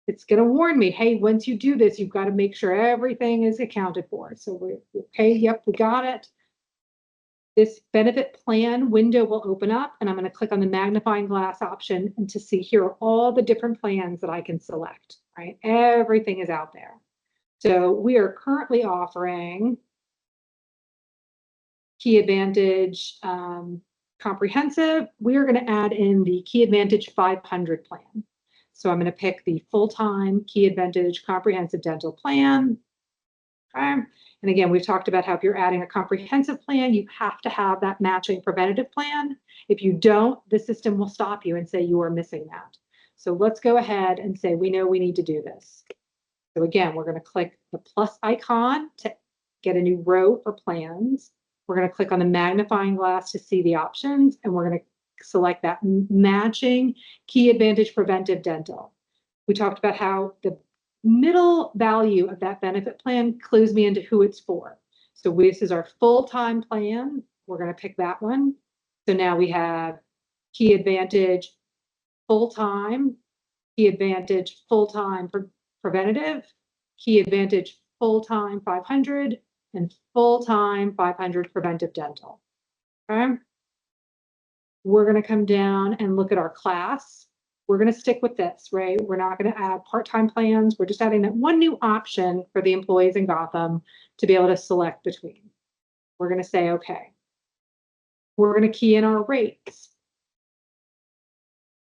It's going to warn me, hey, once you do this, you've got to make sure everything is accounted for. So we're okay, yep, we got it. This benefit plan window will open up, and I'm going to click on the magnifying glass option and to see here are all the different plans that I can select, right? Everything is out there. So we are currently offering Key Advantage Comprehensive. We are going to add in the Key Advantage 500 plan. So I'm going to pick the full-time Key Advantage Comprehensive Dental Plan. Okay. And again, we've talked about how if you're adding a comprehensive plan, you have to have that matching preventative plan. If you don't, the system will stop you and say you are missing that. So let's go ahead and say we know we need to do this. So again, we're going to click the plus icon to get a new row for plans. We're going to click on the magnifying glass to see the options, and we're going to select that matching Key Advantage Preventive Dental. We talked about how the middle value of that benefit plan clues me into who it's for. So this is our full-time plan. We're going to pick that one. So now we have Key Advantage full-time, Key Advantage full-time preventative, Key Advantage full-time 500, and full-time 500 preventive dental. Okay. We're going to come down and look at our class. We're going to stick with this, right? We're not going to add part-time plans. We're just adding that one new option for the employees in Gotham to be able to select between. We're going to say, okay. We're going to key in our rates.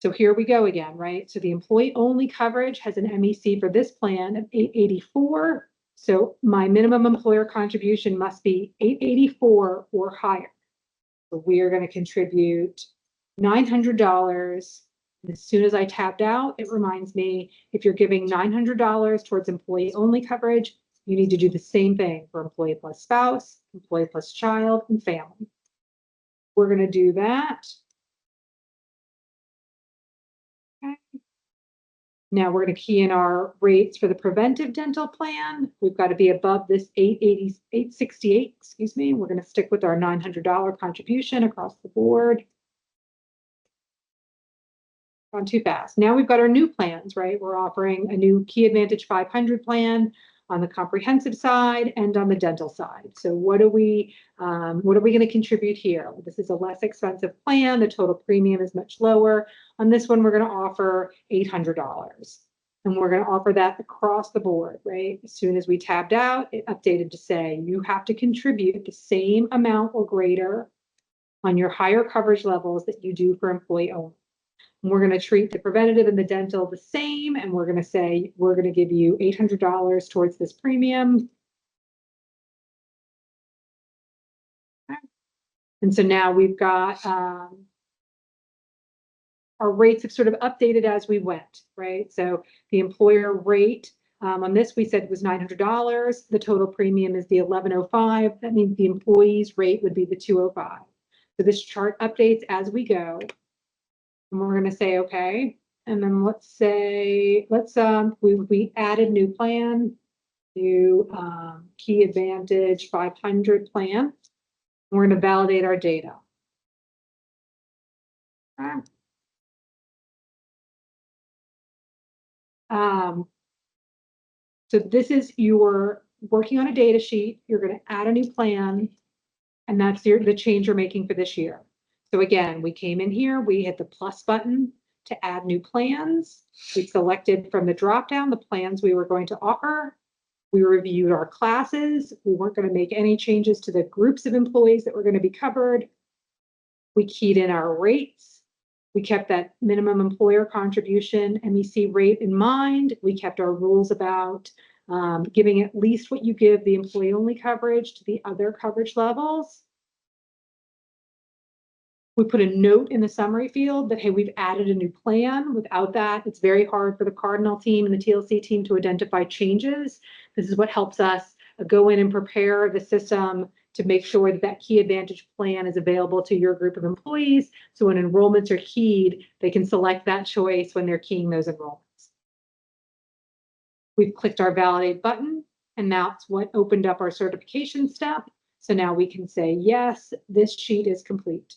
So here we go again, right? So the employee-only coverage has an MEC for this plan of $884. So my minimum employer contribution must be $884 or higher. So we are going to contribute $900. And as soon as I tapped out, it reminds me, if you're giving $900 towards employee-only coverage, you need to do the same thing for employee plus spouse, employee plus child, and family. We're going to do that. Okay. Now we're going to key in our rates for the preventive dental plan. We've got to be above this $868, excuse me. We're going to stick with our $900 contribution across the board. Gone too fast. Now we've got our new plans, right? We're offering a new Key Advantage 500 plan on the comprehensive side and on the dental side. So what are we going to contribute here? This is a less expensive plan. The total premium is much lower. On this one, we're going to offer $800. And we're going to offer that across the board, right? As soon as we tabbed out, it updated to say you have to contribute the same amount or greater on your higher coverage levels that you do for employee only. And we're going to treat the preventative and the dental the same, and we're going to say we're going to give you $800 towards this premium. Okay. And so now we've got our rates have sort of updated as we went, right? So the employer rate on this we said was $900. The total premium is the $1,105. That means the employee's rate would be the $205. So this chart updates as we go. And we're going to say, okay, and then let's say, we added new plan, new Key Advantage 500 plan. We're going to validate our data. Okay. So this is your working on a data sheet. You're going to add a new plan, and that's the change you're making for this year. So again, we came in here, we hit the plus button to add new plans. We selected from the dropdown the plans we were going to offer. We reviewed our classes. We weren't going to make any changes to the groups of employees that were going to be covered. We keyed in our rates. We kept that minimum employer contribution MEC rate in mind. We kept our rules about giving at least what you give the employee-only coverage to the other coverage levels. We put a note in the summary field that, hey, we've added a new plan. Without that, it's very hard for the Cardinal team and the TLC team to identify changes. This is what helps us go in and prepare the system to make sure that that Key Advantage plan is available to your group of employees. So when enrollments are keyed, they can select that choice when they're keying those enrollments. We've clicked our validate button, and that's what opened up our certification step. So now we can say, yes, this sheet is complete.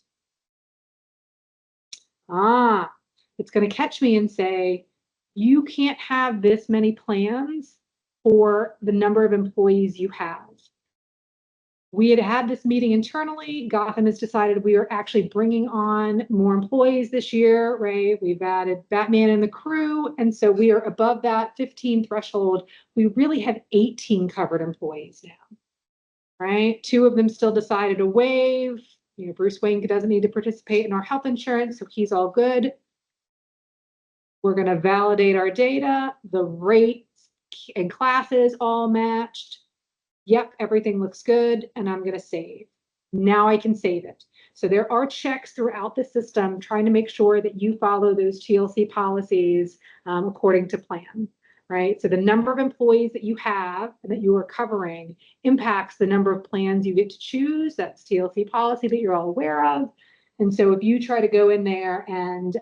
It's going to catch me and say, you can't have this many plans for the number of employees you have. We had this meeting internally. Gotham has decided we are actually bringing on more employees this year, right? We've added Batman and the crew. And so we are above that 15 threshold. We really have 18 covered employees now, right? 2 of them still decided to waive. You know, Bruce Wayne doesn't need to participate in our health insurance, so he's all good. We're going to validate our data. The rates and classes all matched. Yep, everything looks good, and I'm going to save. Now I can save it. So there are checks throughout the system trying to make sure that you follow those TLC policies according to plan, right? So the number of employees that you have and that you are covering impacts the number of plans you get to choose. That's TLC policy that you're all aware of. And so if you try to go in there and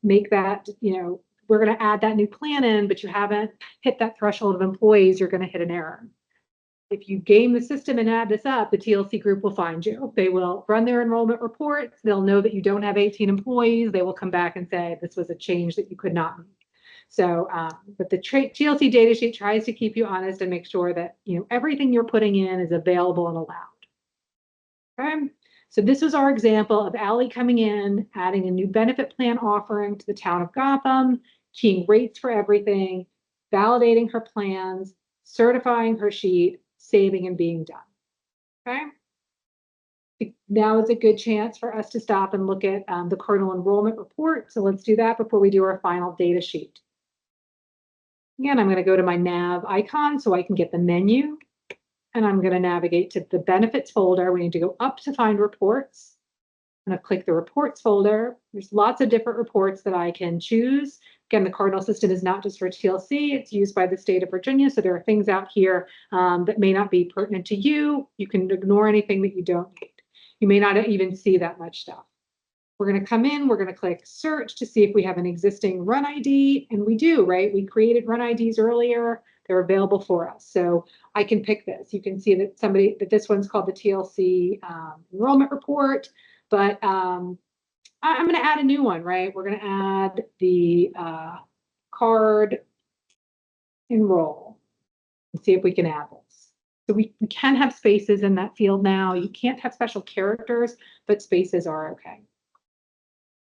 make that, you know, we're going to add that new plan in, but you haven't hit that threshold of employees, you're going to hit an error. If you game the system and add this up, the TLC group will find you. They will run their enrollment reports. They'll know that you don't have 18 employees. They will come back and say, this was a change that you could not make. So, but the TLC data sheet tries to keep you honest and make sure that, you know, everything you're putting in is available and allowed. Okay. So this was our example of Ally coming in, adding a new benefit plan offering to the town of Gotham, keying rates for everything, validating her plans, certifying her sheet, saving and being done. Okay. Now is a good chance for us to stop and look at the Cardinal enrollment report. So let's do that before we do our final data sheet. Again, I'm going to go to my nav icon so I can get the menu. And I'm going to navigate to the benefits folder. We need to go up to find reports. I'm going to click the reports folder. There's lots of different reports that I can choose. Again, the Cardinal system is not just for TLC, it's used by the state of Virginia. So there are things out here that may not be pertinent to you. You can ignore anything that you don't need. You may not even see that much stuff. We're going to come in, we're going to click search to see if we have an existing run ID, and we do, right? We created run IDs earlier. They're available for us. So I can pick this. You can see that this one's called the TLC enrollment report, but I'm going to add a new one, right? We're going to add the card enroll and see if we can add this. So we can have spaces in that field now. You can't have special characters, but spaces are okay.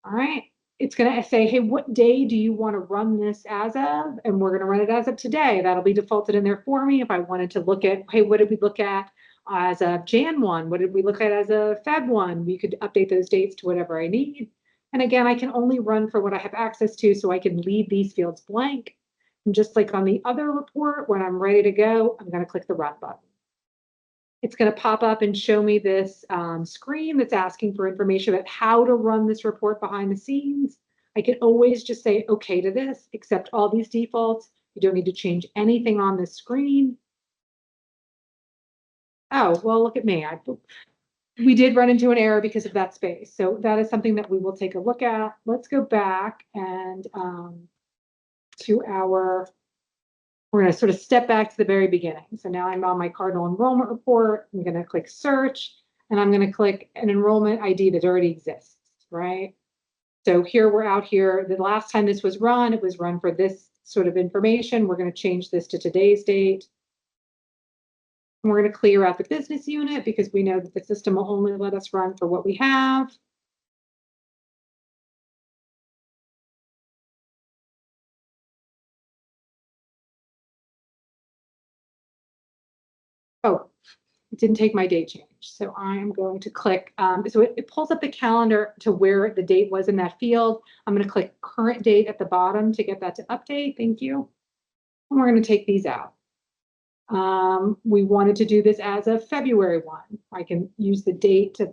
All right, it's going to say, hey, what day do you want to run this as of? And we're going to run it as of today. That'll be defaulted in there for me. If I wanted to look at, hey, what did we look at as of Jan 1? What did we look at as of Feb 1? We could update those dates to whatever I need. And again, I can only run for what I have access to, so I can leave these fields blank. And just like on the other report, when I'm ready to go, I'm going to click the run button. It's going to pop up and show me this screen that's asking for information about how to run this report behind the scenes. I can always just say okay to this, accept all these defaults. You don't need to change anything on this screen. Oh, well, look at me. We did run into an error because of that space. So that is something that we will take a look at. Let's go back and to we're going to sort of step back to the very beginning. So now I'm on my Cardinal enrollment report. I'm going to click search, and I'm going to click an enrollment ID that already exists, right? So here we're out here. The last time this was run, it was run for this sort of information. We're going to change this to today's date. And we're going to clear out the business unit because we know that the system will only let us run for what we have. Oh, it didn't take my date change. So I'm going to click, so it pulls up the calendar to where the date was in that field. I'm going to click current date at the bottom to get that to update. Thank you. And we're going to take these out. We wanted to do this as of February 1. I can use the date to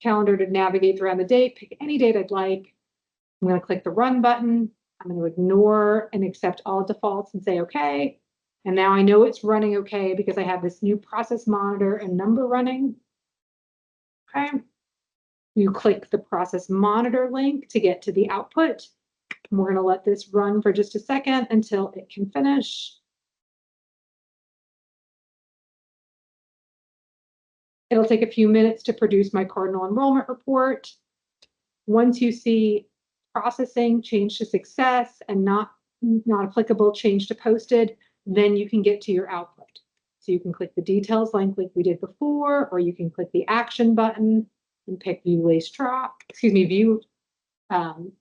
calendar to navigate around the date, pick any date I'd like. I'm going to click the run button. I'm going to ignore and accept all defaults and say okay. And now I know it's running okay because I have this new process monitor and number running. Okay. You click the process monitor link to get to the output. And we're going to let this run for just a second until it can finish. It'll take a few minutes to produce my Cardinal enrollment report. Once you see processing change to success and not applicable change to posted, then you can get to your output. So you can click the details link like we did before, or you can click the action button and pick view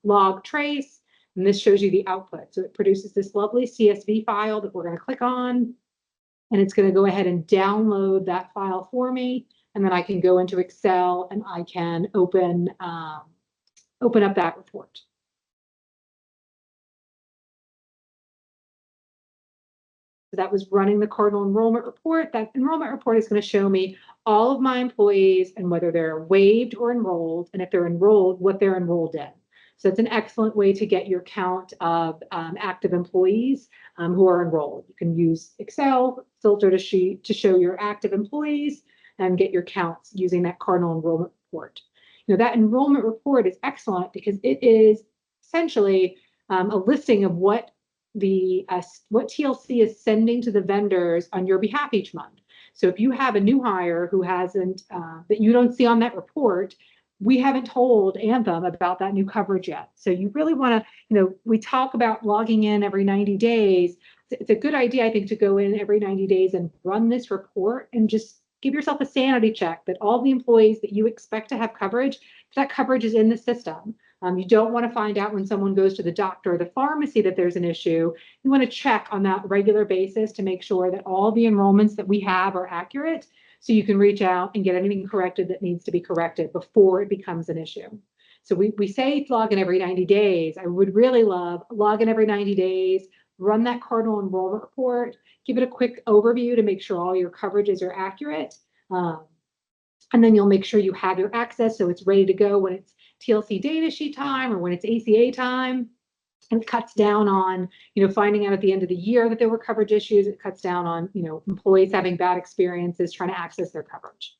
log trace, and this shows you the output. So it produces this lovely CSV file that we're going to click on, and it's going to go ahead and download that file for me, and then I can go into Excel and I can open up that report. So that was running the Cardinal enrollment report. That enrollment report is going to show me all of my employees and whether they're waived or enrolled, and if they're enrolled, what they're enrolled in. So it's an excellent way to get your count of active employees who are enrolled. You can use Excel filter to show your active employees and get your counts using that Cardinal enrollment report. You know, that enrollment report is excellent because it is essentially a listing of what TLC is sending to the vendors on your behalf each month. So if you have a new hire who hasn't, that you don't see on that report, we haven't told Anthem about that new coverage yet. So you really want to, we talk about logging in every 90 days. It's a good idea, I think, to go in every 90 days and run this report and just give yourself a sanity check that all the employees that you expect to have coverage, that coverage is in the system. You don't want to find out when someone goes to the doctor or the pharmacy that there's an issue. You want to check on that regular basis to make sure that all the enrollments that we have are accurate, so you can reach out and get anything corrected that needs to be corrected before it becomes an issue. So we say log in every 90 days. I would really love log in every 90 days, run that Cardinal enrollment report, give it a quick overview to make sure all your coverages are accurate. And then you'll make sure you have your access so it's ready to go when it's TLC data sheet time or when it's ACA time. And it cuts down on, finding out at the end of the year that there were coverage issues. It cuts down on, employees having bad experiences trying to access their coverage.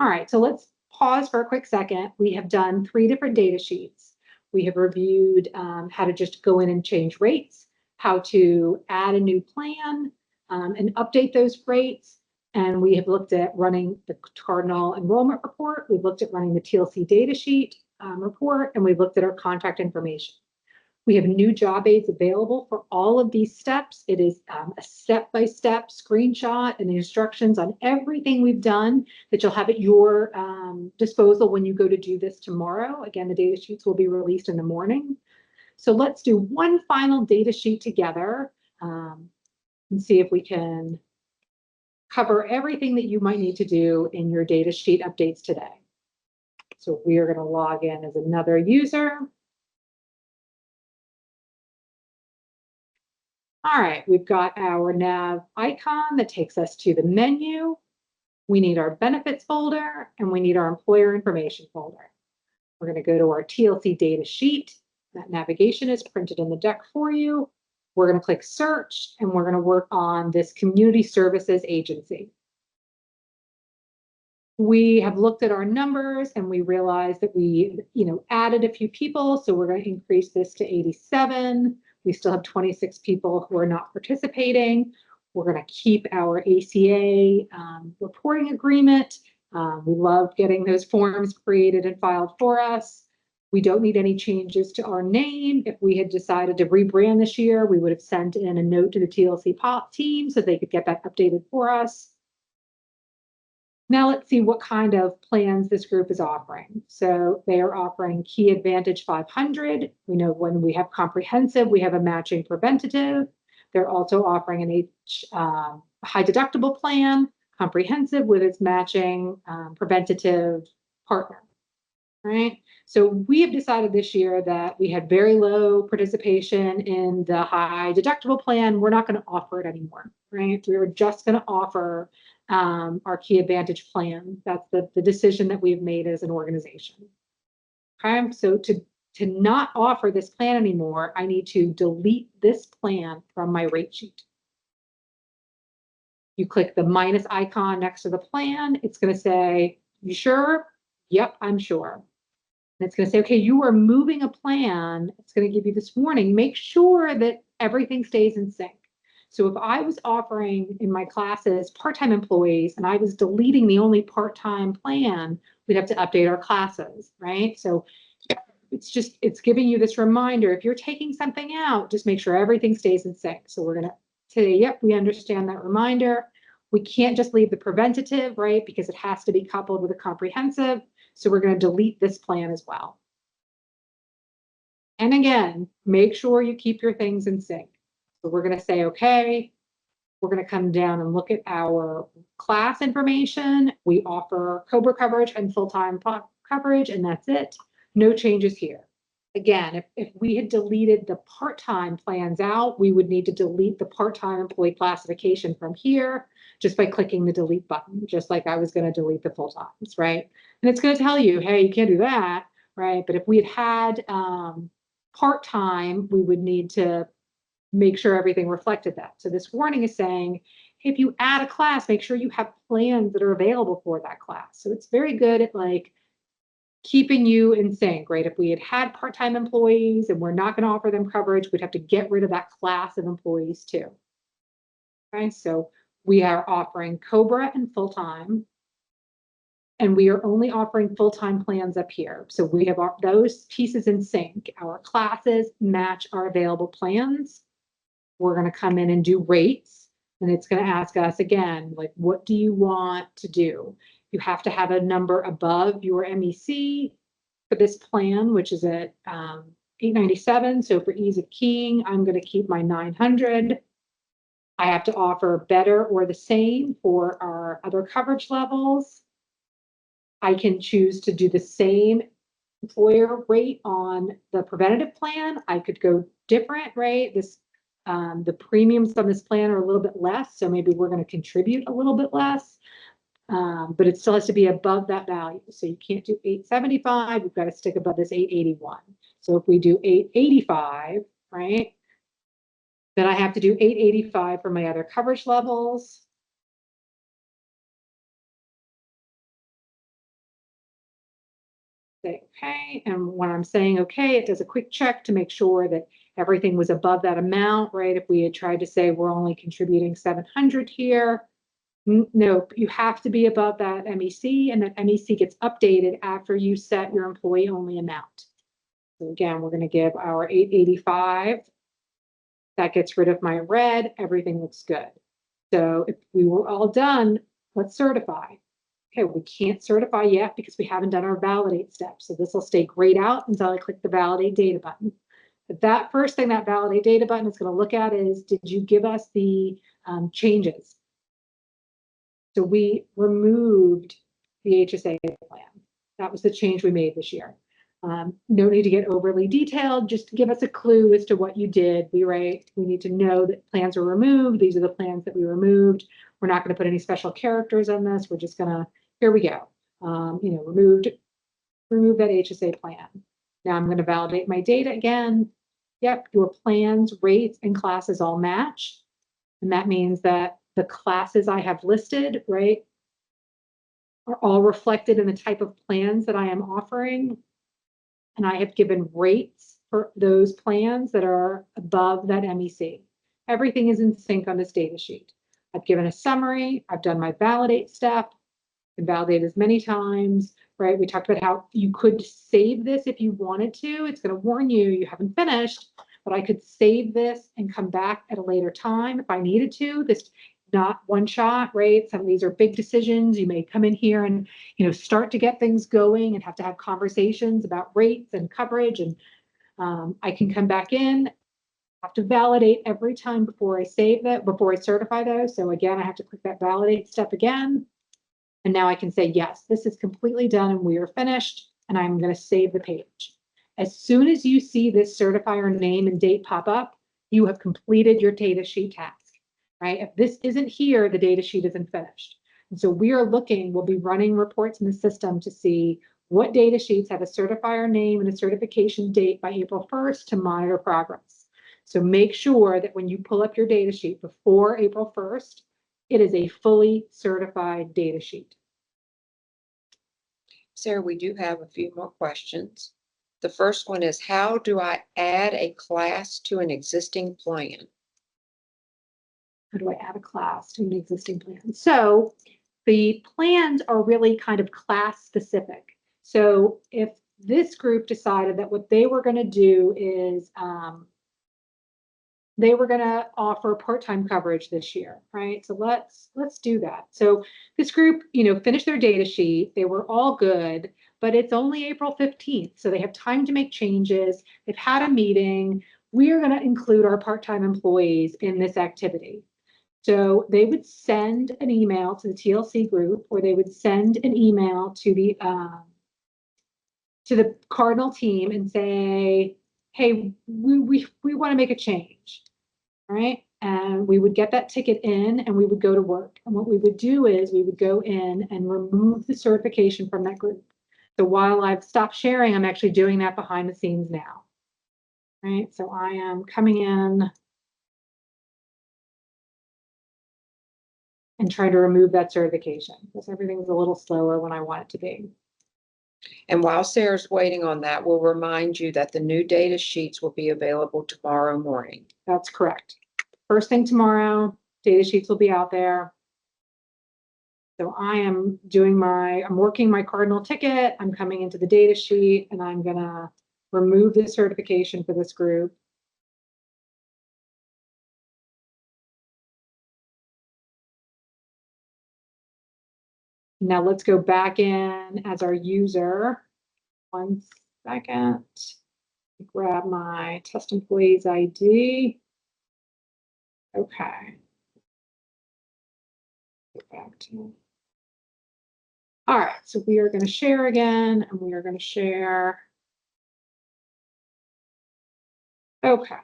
All right, so let's pause for a quick second. We have done 3 different data sheets. We have reviewed how to just go in and change rates, how to add a new plan and update those rates. And we have looked at running the Cardinal enrollment report. We've looked at running the TLC data sheet report, and we've looked at our contact information. We have new job aids available for all of these steps. It is a step-by-step screenshot and the instructions on everything we've done that you'll have at your disposal when you go to do this tomorrow. Again, the data sheets will be released in the morning. So let's do one final data sheet together and see if we can cover everything that you might need to do in your data sheet updates today. So we are going to log in as another user. All right, we've got our nav icon that takes us to the menu. We need our benefits folder and we need our employer information folder. We're going to go to our TLC data sheet. That navigation is printed in the deck for you. We're going to click search and we're going to work on this community services agency. We have looked at our numbers and we realized that we, added a few people. So we're going to increase this to 87. We still have 26 people who are not participating. We're going to keep our ACA reporting agreement. We love getting those forms created and filed for us. We don't need any changes to our name. If we had decided to rebrand this year, we would have sent in a note to the TLC team so they could get that updated for us. Now let's see what kind of plans this group is offering. So they are offering Key Advantage 500. We know when we have comprehensive, we have a matching preventative. They're also offering an high deductible plan, comprehensive with its matching preventative partner, right? So we have decided this year that we had very low participation in the high deductible plan. We're not going to offer it anymore, right? We're just going to offer our Key Advantage plan. That's the decision that we've made as an organization. Okay, so to not offer this plan anymore, I need to delete this plan from my rate sheet. You click the minus icon next to the plan. It's going to say, you sure? Yep, I'm sure. And it's going to say, okay, you are moving a plan. It's going to give you this warning. Make sure that everything stays in sync. So if I was offering in my classes part-time employees and I was deleting the only part-time plan, we'd have to update our classes, right? So it's giving you this reminder. If you're taking something out, just make sure everything stays in sync. So we're going to say, yep, we understand that reminder. We can't just leave the preventative, right? Because it has to be coupled with a comprehensive. So we're going to delete this plan as well. And again, make sure you keep your things in sync. So we're going to say, okay, we're going to come down and look at our class information. We offer COBRA coverage and full-time coverage, and that's it. No changes here. Again, if we had deleted the part-time plans out, we would need to delete the part-time employee classification from here just by clicking the delete button, just like I was going to delete the full-times, right? And it's going to tell you, hey, you can't do that, right? But if we had part-time, we would need to make sure everything reflected that. So this warning is saying, hey, if you add a class, make sure you have plans that are available for that class. So it's very good at keeping you in sync, right? If we had part-time employees and we're not going to offer them coverage, we'd have to get rid of that class of employees too. Okay, so we are offering COBRA and full-time, and we are only offering full-time plans up here. So we have those pieces in sync. Our classes match our available plans. We're going to come in and do rates. And it's going to ask us again, like, what do you want to do? You have to have a number above your MEC for this plan, which is at 897. So for ease of keying, I'm going to keep my 900. I have to offer better or the same for our other coverage levels. I can choose to do the same employer rate on the preventative plan. I could go different, right? The premiums on this plan are a little bit less, so maybe we're going to contribute a little bit less, but it still has to be above that value. So you can't do 875. We've got to stick above this 881. So if we do 885, right, then I have to do 885 for my other coverage levels. Say okay, and when I'm saying okay, it does a quick check to make sure that everything was above that amount, right? If we had tried to say we're only contributing 700 here, no, you have to be above that MEC, and that MEC gets updated after you set your employee only amount. So again, we're going to give our 885. That gets rid of my red. Everything looks good. So if we were all done, let's certify. Okay, we can't certify yet because we haven't done our validate step. So this will stay grayed out until I click the validate data button. But that first thing that validate data button is going to look at is, did you give us the changes? So we removed the HSA plan. That was the change we made this year. No need to get overly detailed, just give us a clue as to what you did. We need to know that plans were removed. These are the plans that we removed. We're not going to put any special characters on this. We're just going to, here we go. Remove that HSA plan. Now I'm going to validate my data again. Yep, your plans, rates, and classes all match. And that means that the classes I have listed, right, are all reflected in the type of plans that I am offering. And I have given rates for those plans that are above that MEC. Everything is in sync on this data sheet. I've given a summary. I've done my validate step. And validate as many times, right? We talked about how you could save this if you wanted to. It's going to warn you you haven't finished, but I could save this and come back at a later time if I needed to. This not one shot, right? Some of these are big decisions. You may come in here and start to get things going and have to have conversations about rates and coverage. And I can come back in, have to validate every time before I save that, before I certify those. So again, I have to click that validate step again. And now I can say, yes, this is completely done and we are finished, and I'm going to save the page. As soon as you see this certifier name and date pop up, you have completed your data sheet task, right? If this isn't here, the data sheet isn't finished. And so we'll be running reports in the system to see what data sheets have a certifier name and a certification date by April 1st to monitor progress. So make sure that when you pull up your data sheet before April 1st, it is a fully certified data sheet. Sarah, we do have a few more questions. The first one is, how do I add a class to an existing plan? How do I add a class to an existing plan? So the plans are really kind of class specific. So if this group decided that what they were going to do is they were going to offer part-time coverage this year, right? So let's do that. So this group, finished their data sheet. They were all good, but it's only April 15th. So they have time to make changes. They've had a meeting. We are going to include our part-time employees in this activity. So they would send an email to the TLC group, or they would send an email to the Cardinal team and say, hey, we want to make a change, right? And we would get that ticket in and we would go to work. And what we would do is we would go in and remove the certification from that group. So while I've stopped sharing, I'm actually doing that behind the scenes now, right? So I am coming in and trying to remove that certification because everything's a little slower when I want it to be. And while Sarah's waiting on that, we'll remind you that the new data sheets will be available tomorrow morning. That's correct. First thing tomorrow, data sheets will be out there. So I'm working my Cardinal ticket. I'm coming into the data sheet and I'm going to remove the certification for this group. Now let's go back in as our user. 1 second. Grab my test employees ID. Okay. Go back to. All right, so we are going to share again, and we are going to share. Okay.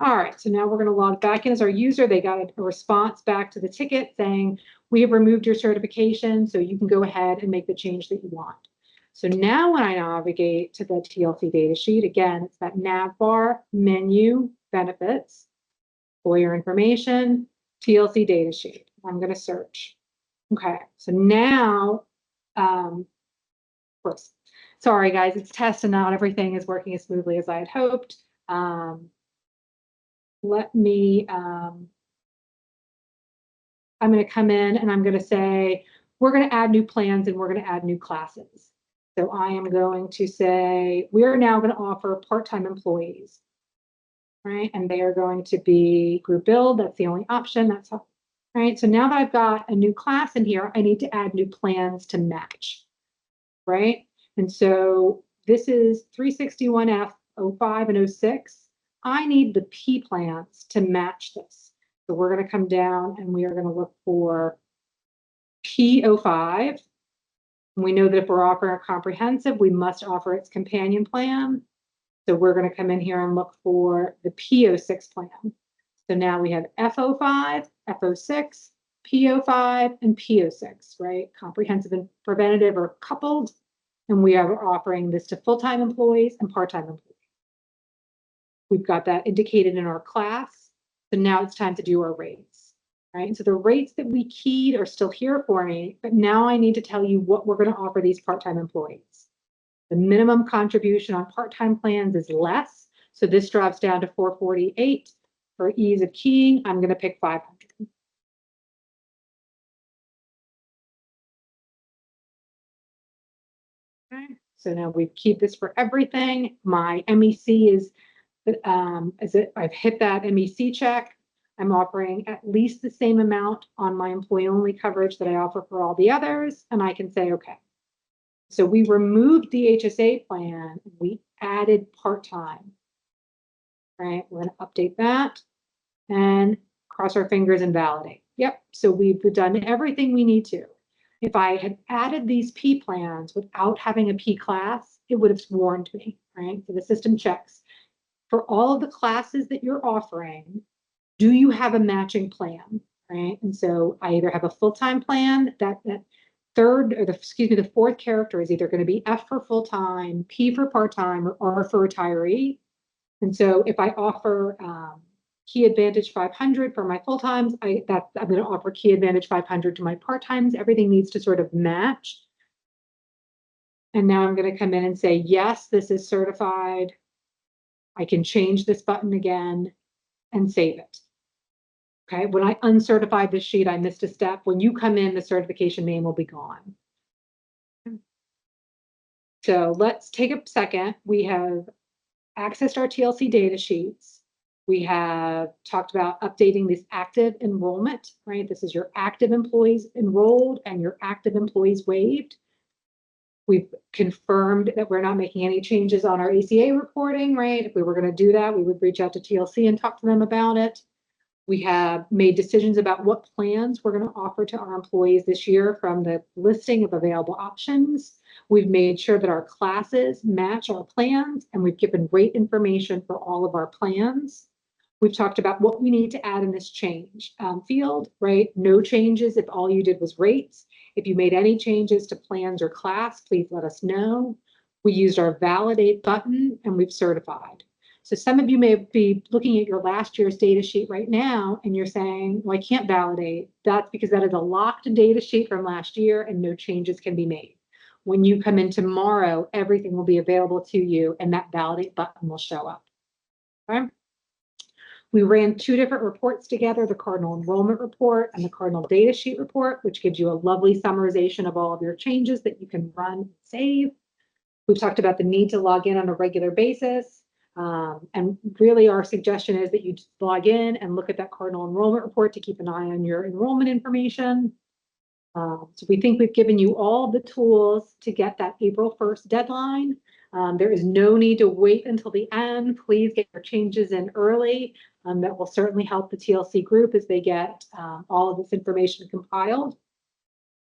All right, so now we're going to log back in as our user. They got a response back to the ticket saying, we have removed your certification, so you can go ahead and make the change that you want. So now when I navigate to the TLC data sheet, again, it's that nav bar, menu, benefits, employer information, TLC data sheet. I'm going to search. Okay, so now, of course, sorry guys, it's test and not everything is working as smoothly as I had hoped. Let me, I'm going to come in and I'm going to say, we're going to add new plans and we're going to add new classes. So I am going to say, we are now going to offer part-time employees, right? And they are going to be group build. That's the only option. That's how, right? So now that I've got a new class in here, I need to add new plans to match, right? And so this is 361F 05 and 06. I need the P plans to match this. So we're going to come down and we are going to look for P05. And we know that if we're offering a comprehensive, we must offer its companion plan. So we're going to come in here and look for the P06 plan. So now we have F05, F06, P05, and P06, right? Comprehensive and preventative are coupled. And we are offering this to full-time employees and part-time employees. We've got that indicated in our class. So now it's time to do our rates, right? So the rates that we keyed are still here for me, but now I need to tell you what we're going to offer these part-time employees. The minimum contribution on part-time plans is less. So this drops down to 448. For ease of keying, I'm going to pick 500. Okay. So now we've keyed this for everything. My MEC is I've hit that MEC check. I'm offering at least the same amount on my employee-only coverage that I offer for all the others, and I can say, okay. So we removed the HSA plan, and we added part-time, right? We're going to update that and cross our fingers and validate. Yep, so we've done everything we need to. If I had added these P plans without having a P class, it would have warned me, right? So the system checks. For all of the classes that you're offering, do you have a matching plan, right? And so I either have a full-time plan, that third, or the fourth character is either going to be F for full-time, P for part-time, or R for retiree. And so if I offer Key Advantage 500 for my full-times, I'm going to offer Key Advantage 500 to my part-times. Everything needs to sort of match. And now I'm going to come in and say, yes, this is certified. I can change this button again and save it. Okay, when I uncertified this sheet, I missed a step. When you come in, the certification name will be gone. So let's take a second. We have accessed our TLC data sheets. We have talked about updating this active enrollment, right? This is your active employees enrolled and your active employees waived. We've confirmed that we're not making any changes on our ACA reporting, right? If we were going to do that, we would reach out to TLC and talk to them about it. We have made decisions about what plans we're going to offer to our employees this year from the listing of available options. We've made sure that our classes match our plans, and we've given rate information for all of our plans. We've talked about what we need to add in this change field, right? No changes if all you did was rates. If you made any changes to plans or class, please let us know. We used our validate button and we've certified. So some of you may be looking at your last year's data sheet right now and you're saying, well, I can't validate. That's because that is a locked data sheet from last year and no changes can be made. When you come in tomorrow, everything will be available to you and that validate button will show up. Okay. We ran two different reports together, the Cardinal Enrollment Report and the Cardinal Data Sheet Report, which gives you a lovely summarization of all of your changes that you can run and save. We've talked about the need to log in on a regular basis. And really our suggestion is that you just log in and look at that Cardinal enrollment report to keep an eye on your enrollment information. So we think we've given you all the tools to get that April 1st deadline. There is no need to wait until the end. Please get your changes in early. That will certainly help the TLC group as they get all of this information compiled.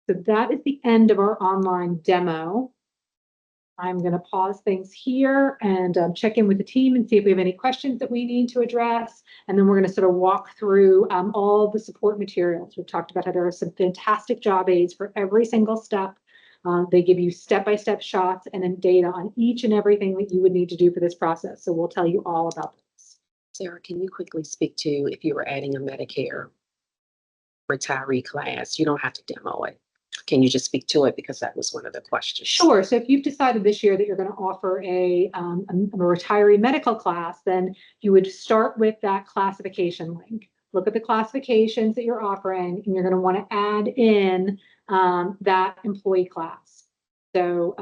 So that is the end of our online demo. I'm going to pause things here and check in with the team and see if we have any questions that we need to address. And then we're going to sort of walk through all the support materials. We've talked about how there are some fantastic job aids for every single step. They give you step-by-step shots and then data on each and everything that you would need to do for this process. So we'll tell you all about this. Sarah, can you quickly speak to if you were adding a Medicare retiree class? You don't have to demo it. Can you just speak to it? Because that was one of the questions. Sure. So if you've decided this year that you're going to offer a retiree medical class, then you would start with that classification link. Look at the classifications that you're offering, and you're going to want to add in that employee class. So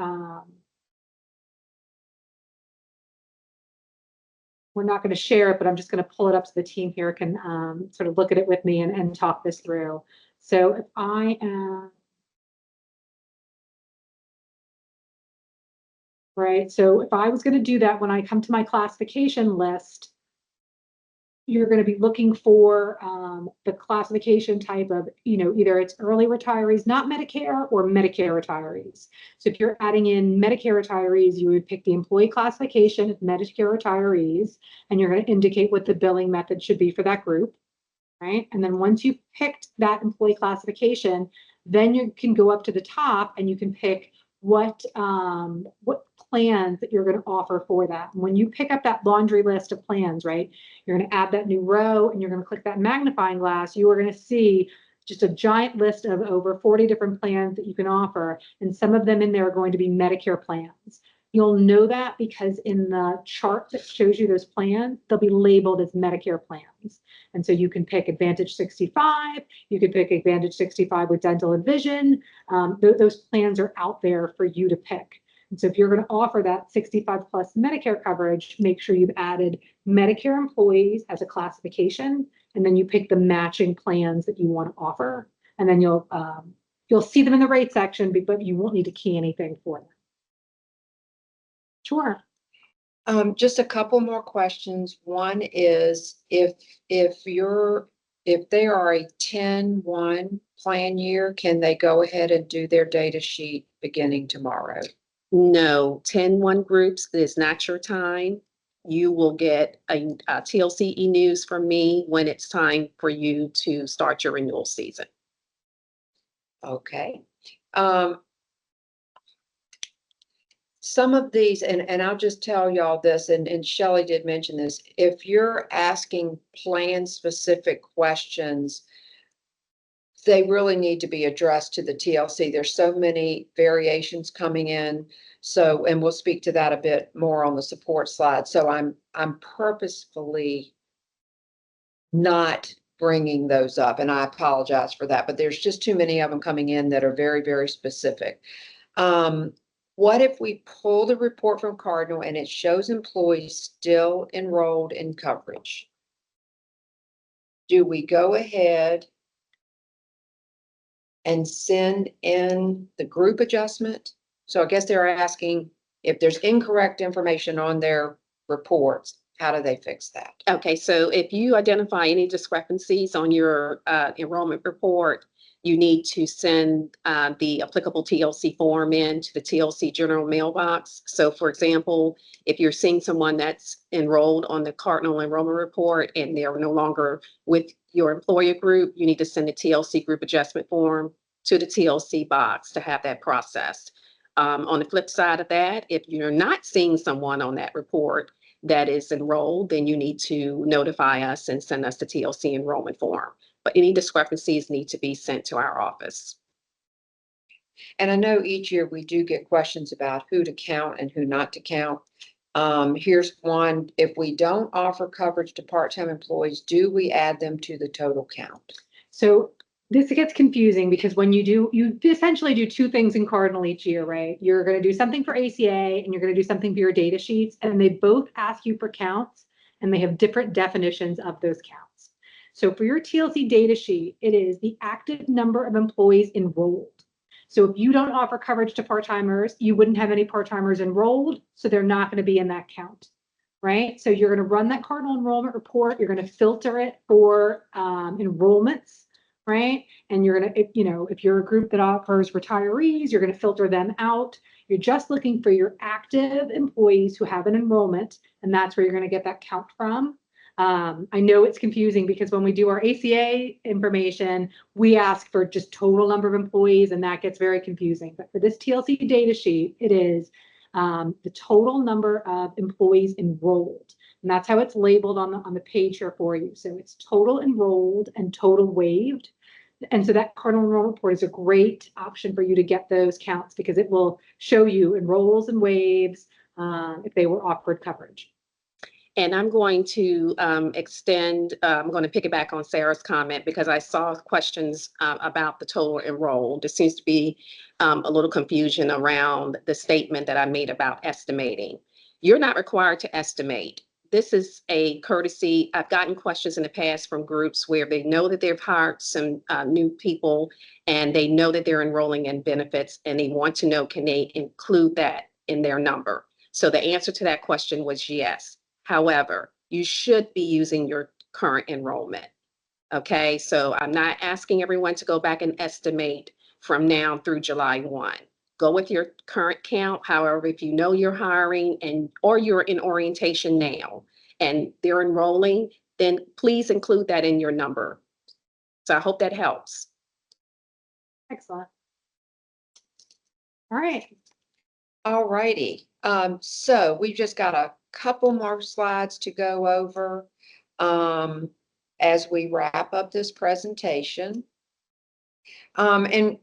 we're not going to share it, but I'm just going to pull it up so the team here can sort of look at it with me and talk this through. So if I am right? So if I was going to do that, when I come to my classification list, you're going to be looking for the classification type of, either it's early retirees, not Medicare, or Medicare retirees. So if you're adding in Medicare retirees, you would pick the employee classification of Medicare retirees, and you're going to indicate what the billing method should be for that group, right? And then once you've picked that employee classification, then you can go up to the top and you can pick what plans that you're going to offer for that. And when you pick up that laundry list of plans, right, you're going to add that new row and you're going to click that magnifying glass. You are going to see just a giant list of over 40 different plans that you can offer. And some of them in there are going to be Medicare plans. You'll know that because in the chart that shows you those plans, they'll be labeled as Medicare plans. And so you can pick Advantage 65, you can pick Advantage 65 with dental and vision. Those plans are out there for you to pick. And so if you're going to offer that 65 plus Medicare coverage, make sure you've added Medicare employees as a classification, and then you pick the matching plans that you want to offer. And then you'll see them in the rate section, but you won't need to key anything for them. Sure. Just a couple more questions. One is if they are a 10-1 plan year, can they go ahead and do their data sheet beginning tomorrow? No, 10-1 groups is not your time. You will get a TLC e-news from me when it's time for you to start your renewal season. Okay. Some of these, and I'll just tell y'all this, and Shelley did mention this, if you're asking plan-specific questions, they really need to be addressed to the TLC. There's so many variations coming in. So, and we'll speak to that a bit more on the support slide. So I'm purposefully not bringing those up, and I apologize for that, but there's just too many of them coming in that are very, very specific. What if we pull the report from Cardinal and it shows employees still enrolled in coverage? Do we go ahead and send in the group adjustment? So I guess they're asking if there's incorrect information on their reports, how do they fix that? Okay, so if you identify any discrepancies on your enrollment report, you need to send the applicable TLC form in to the TLC general mailbox. So for example, if you're seeing someone that's enrolled on the Cardinal enrollment report and they're no longer with your employer group, you need to send the TLC group adjustment form to the TLC box to have that processed. On the flip side of that, if you're not seeing someone on that report that is enrolled, then you need to notify us and send us the TLC enrollment form. But any discrepancies need to be sent to our office. And I know each year we do get questions about who to count and who not to count. Here's one. If we don't offer coverage to part-time employees, do we add them to the total count? So This gets confusing because when you essentially do two things in Cardinal each year, right? You're going to do something for ACA and you're going to do something for your data sheets, and they both ask you for counts and they have different definitions of those counts. So for your TLC data sheet, it is the active number of employees enrolled. So if you don't offer coverage to part-timers, you wouldn't have any part-timers enrolled, so they're not going to be in that count, right? So you're going to run that Cardinal enrollment report. You're going to filter it for enrollments, right? And you're going to, if you're a group that offers retirees, you're going to filter them out. You're just looking for your active employees who have an enrollment, and that's where you're going to get that count from. I know it's confusing because when we do our ACA information, we ask for just total number of employees, and that gets very confusing. But for this TLC data sheet, it is the total number of employees enrolled. And that's how it's labeled on the page here for you. So it's total enrolled and total waived. And so that Cardinal Enrollment Report is a great option for you to get those counts because it will show you enrolls and waives if they were offered coverage. And I'm going to I'm going to piggyback on Sarah's comment because I saw questions about the total enrolled. There seems to be a little confusion around the statement that I made about estimating. You're not required to estimate. This is a courtesy. I've gotten questions in the past from groups where they know that they've hired some new people and they know that they're enrolling in benefits and they want to know, can they include that in their number? So the answer to that question was yes. However, you should be using your current enrollment. Okay, so I'm not asking everyone to go back and estimate from now through July 1. Go with your current count. However, if you know you're hiring or you're in orientation now and they're enrolling, then please include that in your number. So I hope that helps. Excellent. All right. All righty. So we've just got a couple more slides to go over as we wrap up this presentation. And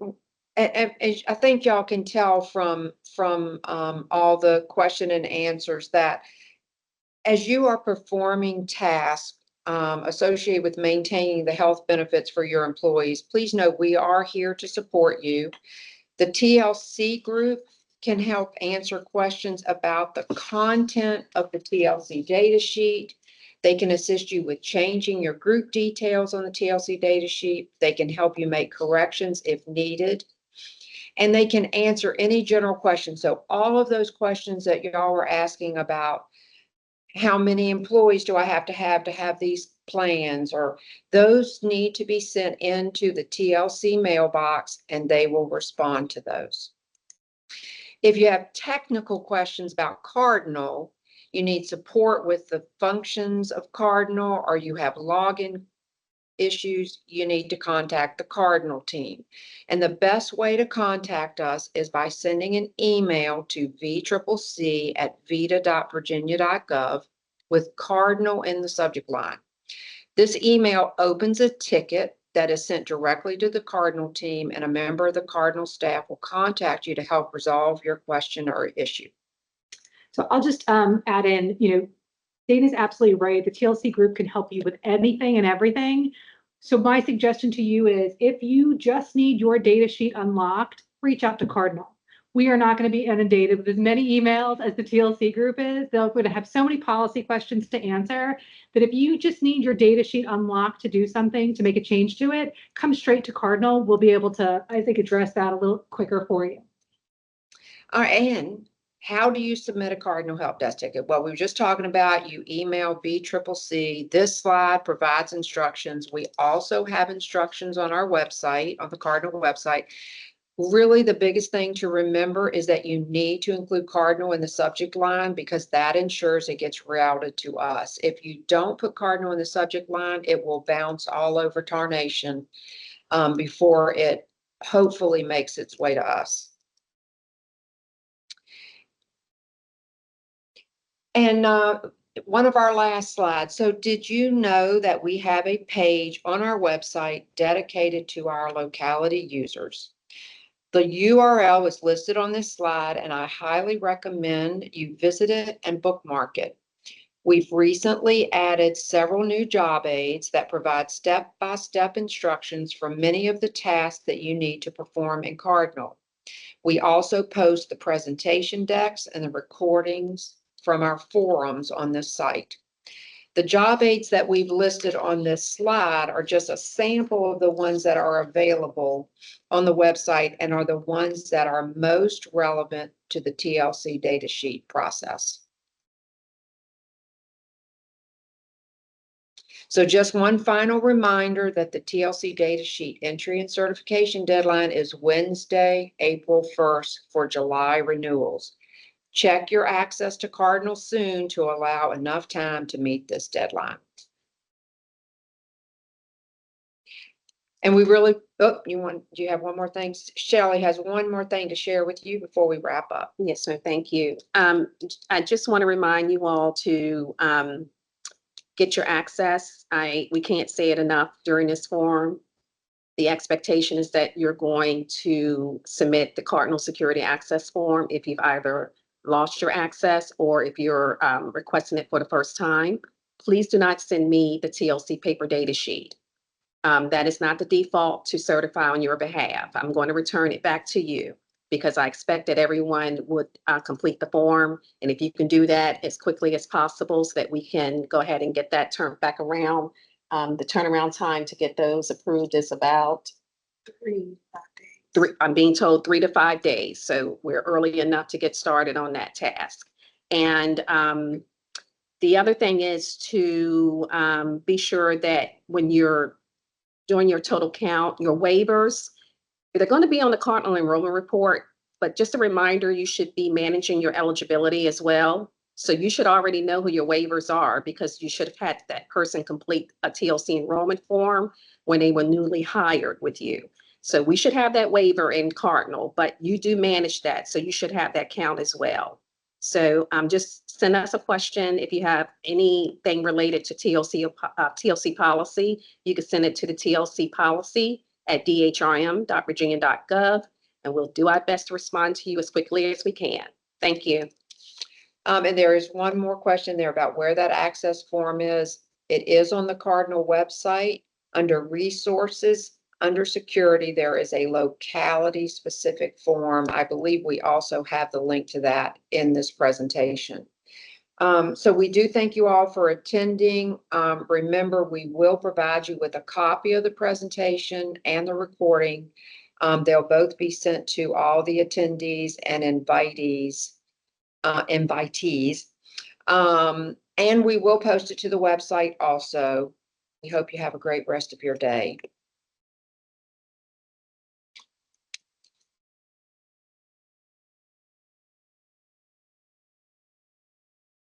I think y'all can tell from all the question and answers that as you are performing tasks associated with maintaining the health benefits for your employees, please know we are here to support you. The TLC group can help answer questions about the content of the TLC data sheet. They can assist you with changing your group details on the TLC data sheet. They can help you make corrections if needed. And they can answer any general questions. So all of those questions that y'all were asking about, how many employees do I have to have these plans, or those need to be sent into the TLC mailbox and they will respond to those. If you have technical questions about Cardinal, you need support with the functions of Cardinal, or you have login issues, you need to contact the Cardinal team. And the best way to contact us is by sending an email to vCCC@vita.virginia.gov with Cardinal in the subject line. This email opens a ticket that is sent directly to the Cardinal team, and a member of the Cardinal staff will contact you to help resolve your question or issue. So I'll just add in, Dana's absolutely right. The TLC group can help you with anything and everything. So my suggestion to you is if you just need your data sheet unlocked, reach out to Cardinal. We are not going to be inundated with as many emails as the TLC group is. They're going to have so many policy questions to answer that if you just need your data sheet unlocked to do something, to make a change to it, come straight to Cardinal. We'll be able to, I think, address that a little quicker for you. All right, and how do you submit a Cardinal Help Desk ticket? Well, we were just talking about you email vCCC. This slide provides instructions. We also have instructions on our website, on the Cardinal website. Really, the biggest thing to remember is that you need to include Cardinal in the subject line because that ensures it gets routed to us. If you don't put Cardinal in the subject line, it will bounce all over Tarnation before it hopefully makes its way to us. And one of our last slides. So did you know that we have a page on our website dedicated to our locality users? The URL is listed on this slide, and I highly recommend you visit it and bookmark it. We've recently added several new job aids that provide step-by-step instructions for many of the tasks that you need to perform in Cardinal. We also post the presentation decks and the recordings from our forums on this site. The job aids that we've listed on this slide are just a sample of the ones that are available on the website and are the ones that are most relevant to the TLC data sheet process. So just one final reminder that the TLC data sheet entry and certification deadline is Wednesday, April 1st for July renewals. Check your access to Cardinal soon to allow enough time to meet this deadline. And we really, do you have one more thing? Shelley has one more thing to share with you before we wrap up. Yes, sir. Thank you. I just want to remind you all to get your access. We can't say it enough during this forum. The expectation is that you're going to submit the Cardinal Security Access Form if you've either lost your access or if you're requesting it for the first time. Please do not send me the TLC paper data sheet. That is not the default to certify on your behalf. I'm going to return it back to you because I expect that everyone would complete the form. And if you can do that as quickly as possible so that we can go ahead and get that turned back around. The turnaround time to get those approved is about 3 to 5 days. I'm being told 3 to 5 days. So we're early enough to get started on that task. And the other thing is to be sure that when you're doing your total count, your waivers, they're going to be on the Cardinal enrollment report, but just a reminder, you should be managing your eligibility as well. So you should already know who your waivers are because you should have had that person complete a TLC enrollment form when they were newly hired with you. So we should have that waiver in Cardinal, but you do manage that. So you should have that count as well. So just send us a question. If you have anything related to TLC policy, you can send it to the TLC policy at dhrm.virginia.gov, and we'll do our best to respond to you as quickly as we can. Thank you. And there is one more question there about where that access form is. It is on the Cardinal website under resources. Under security, there is a locality specific form. I believe we also have the link to that in this presentation. So we do thank you all for attending. Remember, we will provide you with a copy of the presentation and the recording. They'll both be sent to all the attendees and invitees. And we will post it to the website also. We hope you have a great rest of your day.